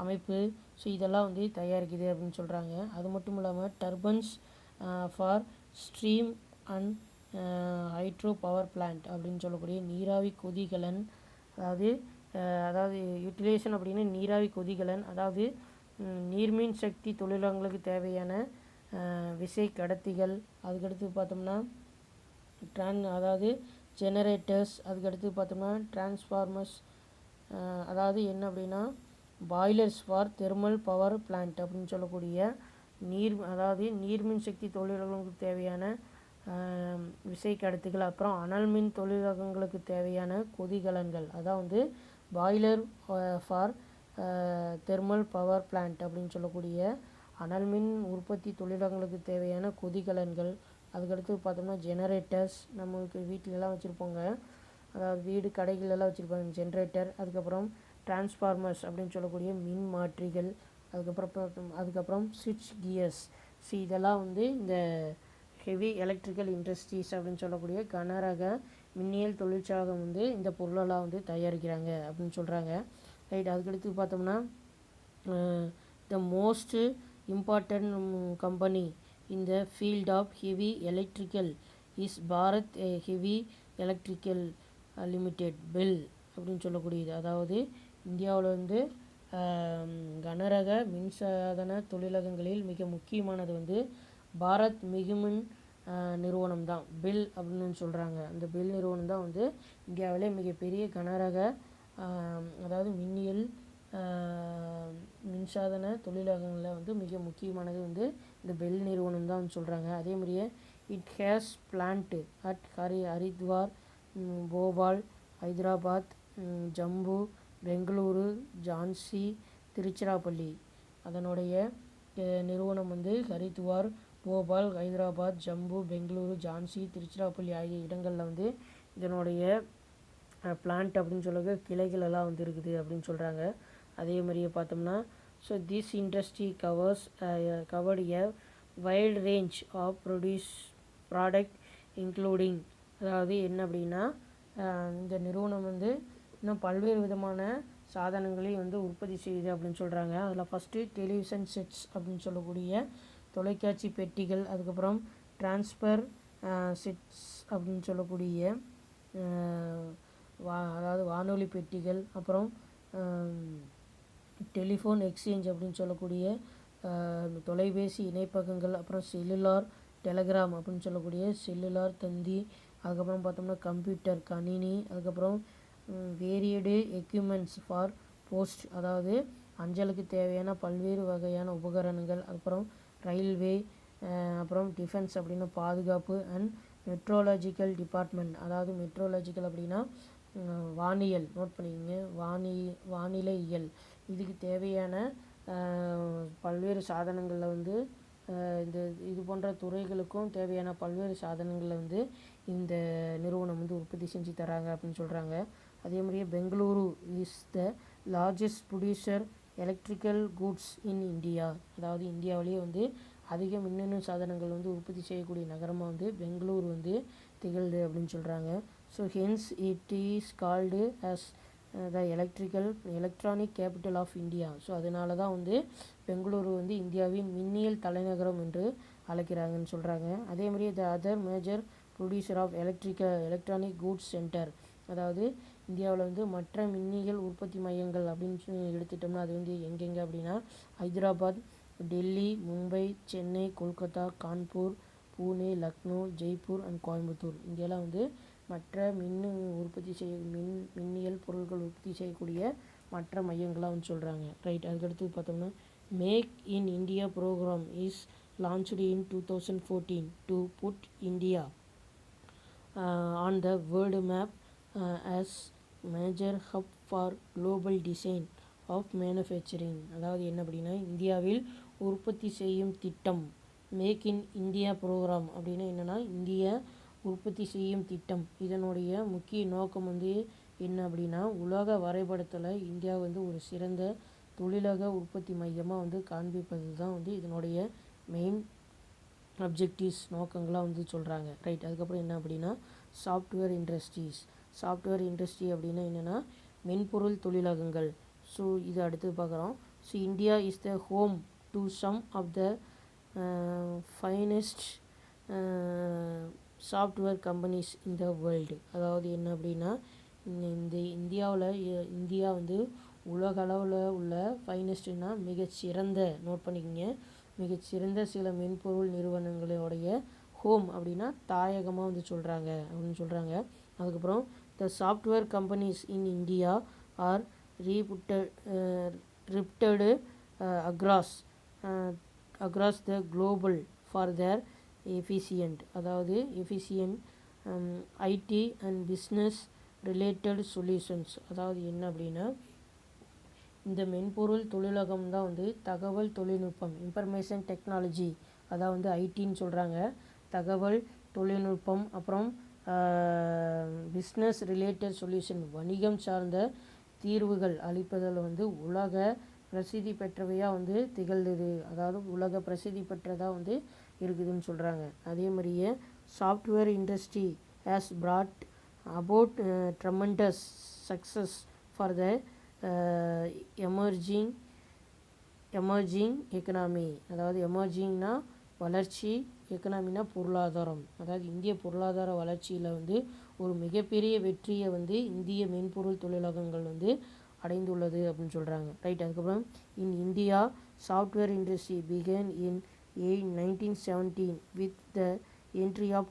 அமைப்பு. ஸோ இதெல்லாம் வந்து தயாரிக்குது அப்படின்னு சொல்கிறாங்க. அது மட்டும் இல்லாமல் turbans for stream and hydro power plant அப்படின்னு சொல்லக்கூடிய நீராவி கொதிகலன். அதாவது யூட்டிலைசேஷன் அப்படின்னு நீராவி கொதிகலன் அதாவது நீர்மின் சக்தி தொழிலகங்களுக்கு தேவையான விசை கடத்திகள். அதுக்கடுத்து பார்த்தோம்னா அதாவது ஜெனரேட்டர்ஸ். அதுக்கடுத்து பார்த்தோம்னா டிரான்ஸ்ஃபார்மர்ஸ். அதாவது என்ன அப்படின்னா boilers for thermal power plant அப்படின்னு சொல்லக்கூடிய நீர்மின் சக்தி தொழிலகங்களுக்கு தேவையான விசை கடத்திகள். அப்புறம் அனல் மின் தொழிலகங்களுக்கு தேவையான கொதிகலன்கள் அதான் வந்து boiler for thermal power plant அப்படின்னு சொல்லக்கூடிய அனல் மின் உற்பத்தி தொழிலகங்களுக்கு தேவையான கொதிகலன்கள். அதுக்கடுத்து பார்த்தோம்னா ஜெனரேட்டர்ஸ் நம்மளுக்கு வீட்டிலலாம் வச்சுருப்போங்க, அதாவது வீடு கடைகளெல்லாம் வச்சுருப்பாங்க ஜென்ரேட்டர். அதுக்கப்புறம் டிரான்ஸ்ஃபார்மர்ஸ் அப்படின்னு சொல்லக்கூடிய மின் மாற்றிகள். அதுக்கப்புறம் ஸ்விட்ச் கியர்ஸ். ஸோ இதெல்லாம் வந்து இந்த ஹெவி எலக்ட்ரிக்கல் இண்டஸ்ட்ரீஸ் அப்படின்னு சொல்லக்கூடிய கனரக மின்னியல் தொழிற்சாலம் வந்து இந்த பொருளெல்லாம் வந்து தயாரிக்கிறாங்க அப்படின்னு சொல்கிறாங்க. ரைட், அதுக்கடுத்து பார்த்தோம்னா the most important company in the field of heavy electrical is Bharat heavy electrical limited bell அப்படின்னு சொல்லக்கூடியது. அதாவது இந்தியாவில் வந்து கனரக மின்சாதன தொழிலகங்களில் மிக முக்கியமானது வந்து பாரத் மிகுமின் நிறுவனம் தான், பெல் அப்படின்னு சொல்கிறாங்க. அந்த பெல் நிறுவனம் தான் வந்து இந்தியாவிலே மிகப்பெரிய கனரக அதாவது மின்னியல் மின்சாதன தொழிலகங்களில் வந்து மிக முக்கியமானது வந்து இந்த பெல் நிறுவனம் தான் சொல்கிறாங்க. அதே மாதிரியே it has plant at Haridwar, Bhopal, Hyderabad, Jammu, Bengaluru, Jhansi, Tiruchirappalli. அதனுடைய நிறுவனம் வந்து ஹரித்வார், போபால், ஹைதராபாத், ஜம்பு, பெங்களூரு, ஜான்சி, திருச்சிராப்பள்ளி ஆகிய இடங்களில் வந்து இதனுடைய பிளான்ட் அப்படின்னு சொல்லுறது கிளைகள் எல்லாம் வந்து இருக்குது அப்படின்னு சொல்கிறாங்க. அதே மாதிரியே பார்த்தோம்னா so this industry covered a wild range of product including. அதாவது என்ன அப்படின்னா இந்த நிறுவனம் வந்து இன்னும் பல்வேறு விதமான சாதனங்களையும் வந்து உற்பத்தி செய்யுது அப்படின்னு சொல்கிறாங்க. அதில் ஃபஸ்ட்டு டெலிவிஷன் செட்ஸ் அப்படின்னு சொல்லக்கூடிய தொலைக்காட்சி பெட்டிகள். அதுக்கப்புறம் டிரான்ஸ்ஃபர் செட்ஸ் அப்படின்னு சொல்லக்கூடிய அதாவது வானொலி பெட்டிகள். அப்புறம் டெலிஃபோன் எக்ஸ்சேஞ்ச் அப்படின்னு சொல்லக்கூடிய தொலைபேசி இணைப்பகங்கள். அப்புறம் செல்லுலார் டெலகிராம் அப்படின்னு சொல்லக்கூடிய செல்லுலார் தந்தி. அதுக்கப்புறம் பார்த்தோம்னா கம்ப்யூட்டர் கணினி. அதுக்கப்புறம் வேரியடு எக்யூப்மெண்ட்ஸ் ஃபார் போஸ்ட் அதாவது அஞ்சலுக்கு தேவையான பல்வேறு வகையான உபகரணங்கள். அப்புறம் ரயில்வே, அப்புறம் டிஃபென்ஸ் அப்படின்னு பாதுகாப்பு, அண்ட் மெட்ரோலாஜிக்கல் டிபார்ட்மெண்ட் அதாவது மெட்ரோலாஜிக்கல் அப்படின்னா வானியல், நோட் பண்ணிக்கோங்க, வானிலையியல். இதுக்கு தேவையான பல்வேறு சாதனங்களில் வந்து இந்த இது போன்ற துறைகளுக்கும் தேவையான பல்வேறு சாதனங்களை வந்து இந்த நிறுவனம் வந்து உற்பத்தி செஞ்சு தராங்க அப்படின்னு சொல்கிறாங்க. அதே மாதிரியே Bengaluru is the largest producer electrical goods in India. அதாவது இந்தியாவிலேயே வந்து அதிக மின்னணு சாதனங்கள் வந்து உற்பத்தி செய்யக்கூடிய நகரமாக வந்து பெங்களூர் வந்து திகழ்து அப்படின்னு சொல்கிறாங்க. So hence it is called as the electronic capital of India. So அதனால தான் வந்து பெங்களூரு வந்து இந்தியாவின் மின்னியல் தலைநகரம் என்று அழைக்கிறாங்கன்னு சொல்கிறாங்க. அதே மாதிரி the other major producer of electronic goods center, அதாவது இந்தியாவில் வந்து மற்ற மின்னியல் உற்பத்தி மையங்கள் அப்படின்னு எடுத்துட்டோம்னா அது வந்து எங்கெங்கே அப்படின்னா ஹைதராபாத், டெல்லி, மும்பை, சென்னை, கொல்கத்தா, கான்பூர், பூனே, லக்னோ, ஜெய்ப்பூர் அண்ட் கோயம்புத்தூர். இங்கெல்லாம் வந்து மற்ற மின்னியல் பொருட்கள் உற்பத்தி செய்யக்கூடிய மற்ற மையங்களாக வந்து சொல்கிறாங்க. ரைட். அதுக்கடுத்து பார்த்தோம்னா make in India program is launched in 2014 to put India on the world map as major hub for global design of manufacturing. அதாவது என்ன அப்படின்னா இந்தியாவில் உற்பத்தி செய்யும் திட்டம், மேக் இன் இந்தியா ப்ரோக்ராம் அப்படின்னா என்னென்னா இந்திய உற்பத்தி செய்யும் திட்டம். இதனுடைய முக்கிய நோக்கம் வந்து என்ன அப்படின்னா உலக வரைபடத்தில் இந்தியா வந்து ஒரு சிறந்த தொழிலக உற்பத்தி மையமாக வந்து காண்பிப்பது தான் வந்து இதனுடைய மெயின் அப்ஜெக்டிவ்ஸ், நோக்கங்களாக வந்து சொல்கிறாங்க. ரைட். அதுக்கப்புறம் என்ன அப்படின்னா சாஃப்ட்வேர் இண்டஸ்ட்ரி அப்படின்னா என்னென்னா மென்பொருள் தொழிலகங்கள். ஸோ இது அடுத்து பார்க்குறோம். So India is the home to some of the finest software companies in the world. அதாவது என்ன அப்படின்னா இந்த இந்தியா வந்து உலக அளவில் உள்ள ஃபைனஸ்ட்னா மிகச்சிறந்த, நோட் பண்ணிக்கோங்க, மிகச்சிறந்த சில மென்பொருள் நிறுவனங்களுடைய ஹோம் அப்படின்னா தாயகமாக வந்து சொல்கிறாங்க அப்படின்னு சொல்கிறாங்க. அதுக்கப்புறம் the software companies in India are reputed across the global for their efficient, அதாவது efficient IT and business related solutions. அதாவது என்ன அப்படின்னா இந்த மென்பொருள் தொழிலகம் தான் வந்து தகவல் தொழில்நுட்பம், இன்ஃபர்மேஷன் டெக்னாலஜி, அதாவது வந்து ஐடின்னு சொல்கிறாங்க, தகவல் தொழில்நுட்பம், அப்புறம் பிஸ்னஸ் ரிலேட்டட் சொல்யூஷன், வணிகம் சார்ந்த தீர்வுகள் அளிப்பதில் வந்து உலக பிரசித்தி பெற்றவையாக வந்து திகழ்ந்தது. அதாவது உலக பிரசித்தி பெற்றதாக வந்து இருக்குதுன்னு சொல்கிறாங்க. அதே மாதிரியே software industry has brought about tremendous success for the emerging economy. அதாவது எமர்ஜிங்னா வளர்ச்சி, எக்கனாமினா பொருளாதாரம். அதாவது இந்திய பொருளாதார வளர்ச்சியில் வந்து ஒரு மிகப்பெரிய வெற்றியை வந்து இந்திய மென்பொருள் தொழிலகங்கள் வந்து அடைந்துள்ளது அப்படின்னு சொல்கிறாங்க. ரைட். அதுக்கப்புறம் in India software industry began in 1917 with the entry of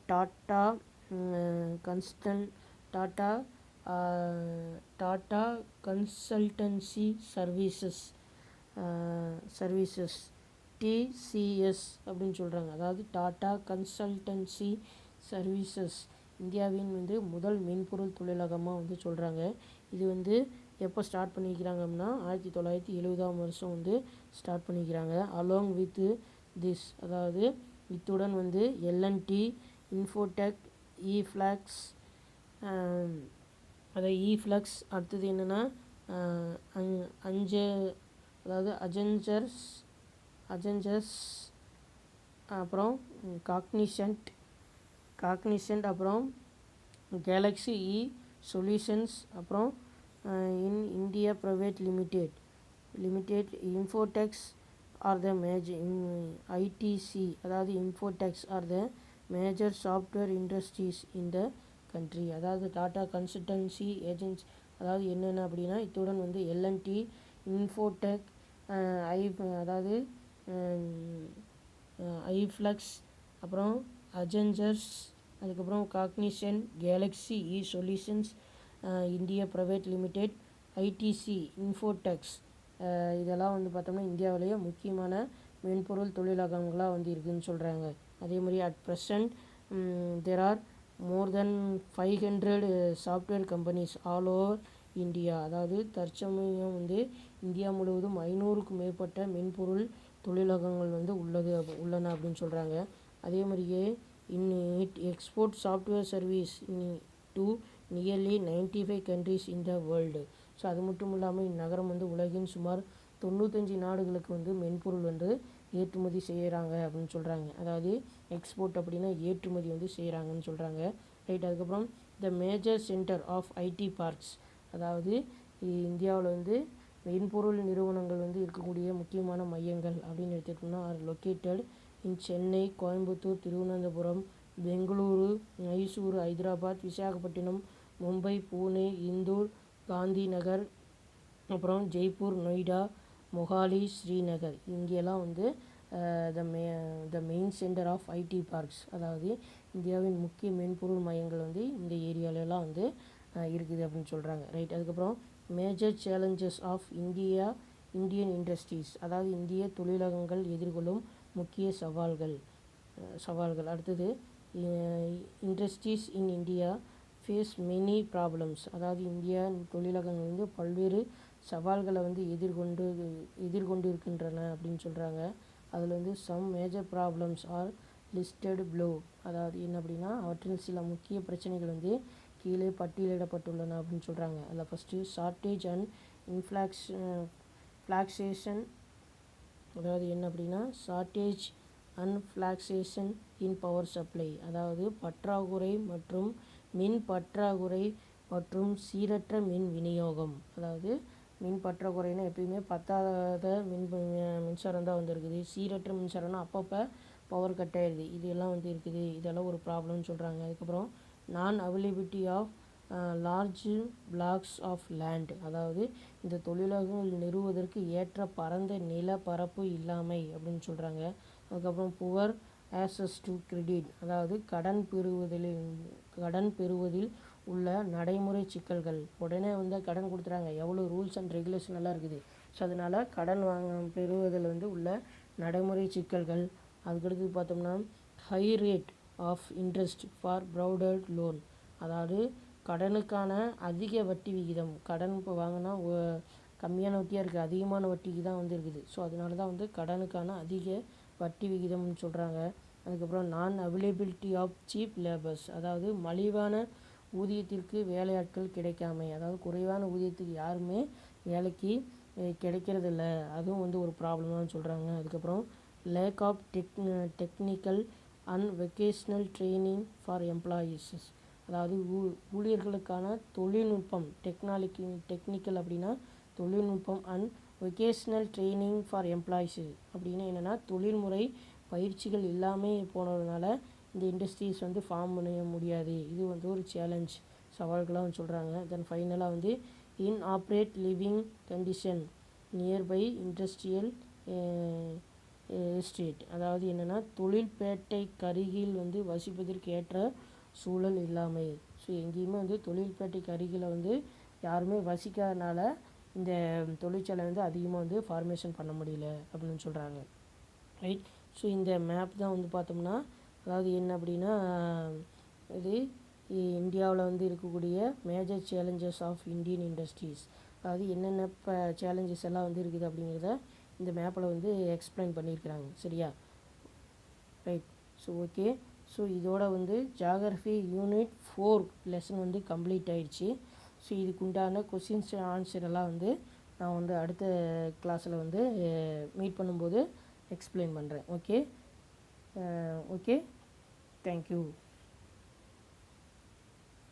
Tata consultancy services TCS அப்படின்னு சொல்கிறாங்க. அதாவது டாட்டா கன்சல்டன்சி சர்வீசஸ் இந்தியாவின் வந்து முதல் மென்பொருள் தொழிலகமாக வந்து சொல்கிறாங்க. இது வந்து எப்போ ஸ்டார்ட் பண்ணிக்கிறாங்க அப்படின்னா 1970ஆம் வருஷம் வந்து ஸ்டார்ட் பண்ணிக்கிறாங்க. அலாங் வித் திஸ், அதாவது இத்துடன் வந்து எல்என்டி, இன்ஃபோடெக், இஃப்ளக்ஸ், அதாவது இஃப்ளக்ஸ் அடுத்தது என்னென்னா அஜென்சர்ஸ், அப்புறம் காக்னிசன்ட், அப்புறம் கேலக்ஸி இ சொல்யூஷன்ஸ், அப்புறம் in India private limited infotechs are the major ITC, அதாவது infotechs are the major software industries in the country. அதாவது டாடா கன்சல்டன்சி ஏஜென்சி, அதாவது என்னென்ன அப்படின்னா இத்துடன் வந்து எல்என்டி, இன்ஃபோடெக், அதாவது ஐஃப்ளக்ஸ், அப்புறம் அஜென்சர்ஸ், அதுக்கப்புறம் Cognizant, galaxy e solutions, India private limited, ITC, infotechs, இதெல்லாம் வந்து பார்த்தோம்னா இந்தியாவிலேயே முக்கியமான மென்பொருள் தொழிலகங்களாக வந்து இருக்குதுன்னு சொல்கிறாங்க. அதே மாதிரி at present there are more than 500 software companies all over India. அதாவது தற்சமயம் வந்து இந்தியா முழுவதும் 500க்கும் மேற்பட்ட மென்பொருள் தொழிலகங்கள் வந்து உள்ளன அப்படின்னு சொல்கிறாங்க. அதே மாதிரியே it export software service to nearly 95 countries in the world. So அது மட்டும் இல்லாமல் இந்நகரம் வந்து உலகின் சுமார் 95 நாடுகளுக்கு வந்து மென்பொருள் வந்து ஏற்றுமதி செய்கிறாங்க அப்படின்னு சொல்கிறாங்க. அதாவது எக்ஸ்போர்ட் அப்படின்னா ஏற்றுமதி வந்து செய்கிறாங்கன்னு சொல்கிறாங்க. ரைட். அதுக்கப்புறம் the major center of IT parks, அதாவது இந்தியாவில் வந்து மென்பொருள் நிறுவனங்கள் வந்து இருக்கக்கூடிய முக்கியமான மையங்கள் அப்படின்னு எடுத்துக்கிட்டோம்னா are located in Chennai, Coimbatore, Thiruvananthapuram, Bengaluru, Mysore, Hyderabad, Visakhapatnam, Mumbai, Pune, Indore, Gandhi Nagar, அப்புறம் ஜெய்ப்பூர், நொய்டா, மொஹாலி, ஸ்ரீநகர். இங்கெல்லாம் வந்து the main center of IT parks, அதாவது இந்தியாவின் முக்கிய மென்பொருள் மையங்கள் வந்து இந்த ஏரியாலெலாம் வந்து இருக்குது அப்படின்னு சொல்கிறாங்க. ரைட். அதுக்கப்புறம் major challenges of Indian industries, அதாவது இந்திய தொழிலகங்கள் எதிர்கொள்ளும் முக்கிய சவால்கள். அடுத்தது industries in India face many problems, அதாவது இந்தியா தொழிலகங்கள் வந்து பல்வேறு சவால்களை வந்து எதிர்கொண்டு இருக்கின்றன அப்படின்னு சொல்கிறாங்க. அதில் வந்து some major problems are listed below, அதாவது என்ன அப்படின்னா அவற்றில் சில முக்கிய பிரச்சனைகள் வந்து கீழே பட்டியலிடப்பட்டுள்ளன அப்படின்னு சொல்கிறாங்க. அதில் ஃபஸ்ட்டு ஷார்ட்டேஜ் அண்ட் ஃப்ளாக்சேஷன், அதாவது என்ன அப்படின்னா shortage and fluctuation in power supply, அதாவது மின் பற்றாக்குறை மற்றும் சீரற்ற மின் விநியோகம். அதாவது மின் பற்றாக்குறைனா எப்பயுமே பத்தாத மின்சாரம் தான் வந்து இருக்குது. சீரற்ற மின்சாரம்னா அப்பப்போ பவர் கட் ஆகிடுது. இதெல்லாம் வந்து இருக்குது. இதெல்லாம் ஒரு ப்ராப்ளம்னு சொல்கிறாங்க. அதுக்கப்புறம் non availability of large blocks of land, அதாவது இந்த தொழிலகங்கள் நிறுவுவதற்கு ஏற்ற பரந்த நிலப்பரப்பு இல்லாமை அப்படின்னு சொல்கிறாங்க. அதுக்கப்புறம் புவர் ஆக்சஸ் டு கிரெடிட், அதாவது கடன் பெறுவதில் உள்ள நடைமுறை சிக்கல்கள். உடனே வந்து கடன் கொடுத்துறாங்க, எவ்வளோ ரூல்ஸ் அண்ட் ரெகுலேஷன் எல்லாம் இருக்குது. ஸோ அதனால் கடன் பெறுவதில் வந்து உள்ள நடைமுறை சிக்கல்கள். அதுக்கடுத்து பார்த்தோம்னா high rate of interest for provided loan, அதாவது கடனுக்கான அதிக வட்டி விகிதம். கடன் இப்போ வாங்கினா கம்மியான வட்டியாக இருக்குது, அதிகமான வட்டிக்கு தான் வந்து இருக்குது. ஸோ அதனால தான் வந்து கடனுக்கான அதிக வட்டி விகிதம்னு சொல்கிறாங்க. அதுக்கப்புறம் non availability of cheap labours, அதாவது மலிவான ஊதியத்திற்கு வேலையாட்கள் கிடைக்காமை, அதாவது குறைவான ஊதியத்துக்கு யாருமே வேலைக்கு கிடைக்கிறதில்ல, அதுவும் வந்து ஒரு ப்ராப்ளம்னு சொல்கிறாங்க. அதுக்கப்புறம் lack of technical and vocational training for employees, அதாவது ஊழியர்களுக்கான தொழில்நுட்பம், டெக்னிக்கல் அப்படின்னா தொழில்நுட்பம், and vocational training for employees அப்படின்னா என்னென்னா தொழில்முறை பயிற்சிகள் இல்லாமல் போனதுனால இந்த இண்டஸ்ட்ரீஸ் வந்து ஃபார்ம் பண்ண முடியாது. இது வந்து ஒரு சேலஞ்ச், சவால்களாக சொல்கிறாங்க. தென் ஃபைனலாக வந்து inappropriate living condition nearby industrial estate, அதாவது என்னென்னா தொழில்பேட்டைக்கு அருகில் வந்து வசிப்பதற்கு ஏற்ற சூழல் இல்லாமை. ஸோ எங்கேயுமே வந்து தொழில்பேட்டைக்கு அருகில் வந்து யாருமே வசிக்காதனால இந்த தொழிற்சாலை வந்து அதிகமாக வந்து ஃபார்மேஷன் பண்ண முடியல அப்படின்னு சொல்கிறாங்க. ரைட். ஸோ இந்த மேப் தான் வந்து பார்த்தோம்னா, அதாவது என்ன அப்படின்னா இது இந்தியாவில் வந்து இருக்கக்கூடிய major challenges of Indian industries, அதாவது என்னென்ன சேலஞ்சஸ் எல்லாம் வந்து இருக்குது அப்படிங்கிறத இந்த மேப்பில் வந்து எக்ஸ்பிளைன் பண்ணியிருக்கிறாங்க. சரியா? ரைட். So okay. ஸோ இதோட வந்து ஜியாகிரஃபி யூனிட் 4 லெசன் வந்து கம்ப்ளீட் ஆயிடுச்சு. ஸோ இதுக்குண்டான கொஸ்டின்ஸ் ஆன்சர் எல்லாம் வந்து நான் வந்து அடுத்த கிளாஸில் வந்து மீட் பண்ணும்போது எக்ஸ்பிளைன் பண்ணுறேன். ஓகே. தேங்க்யூ.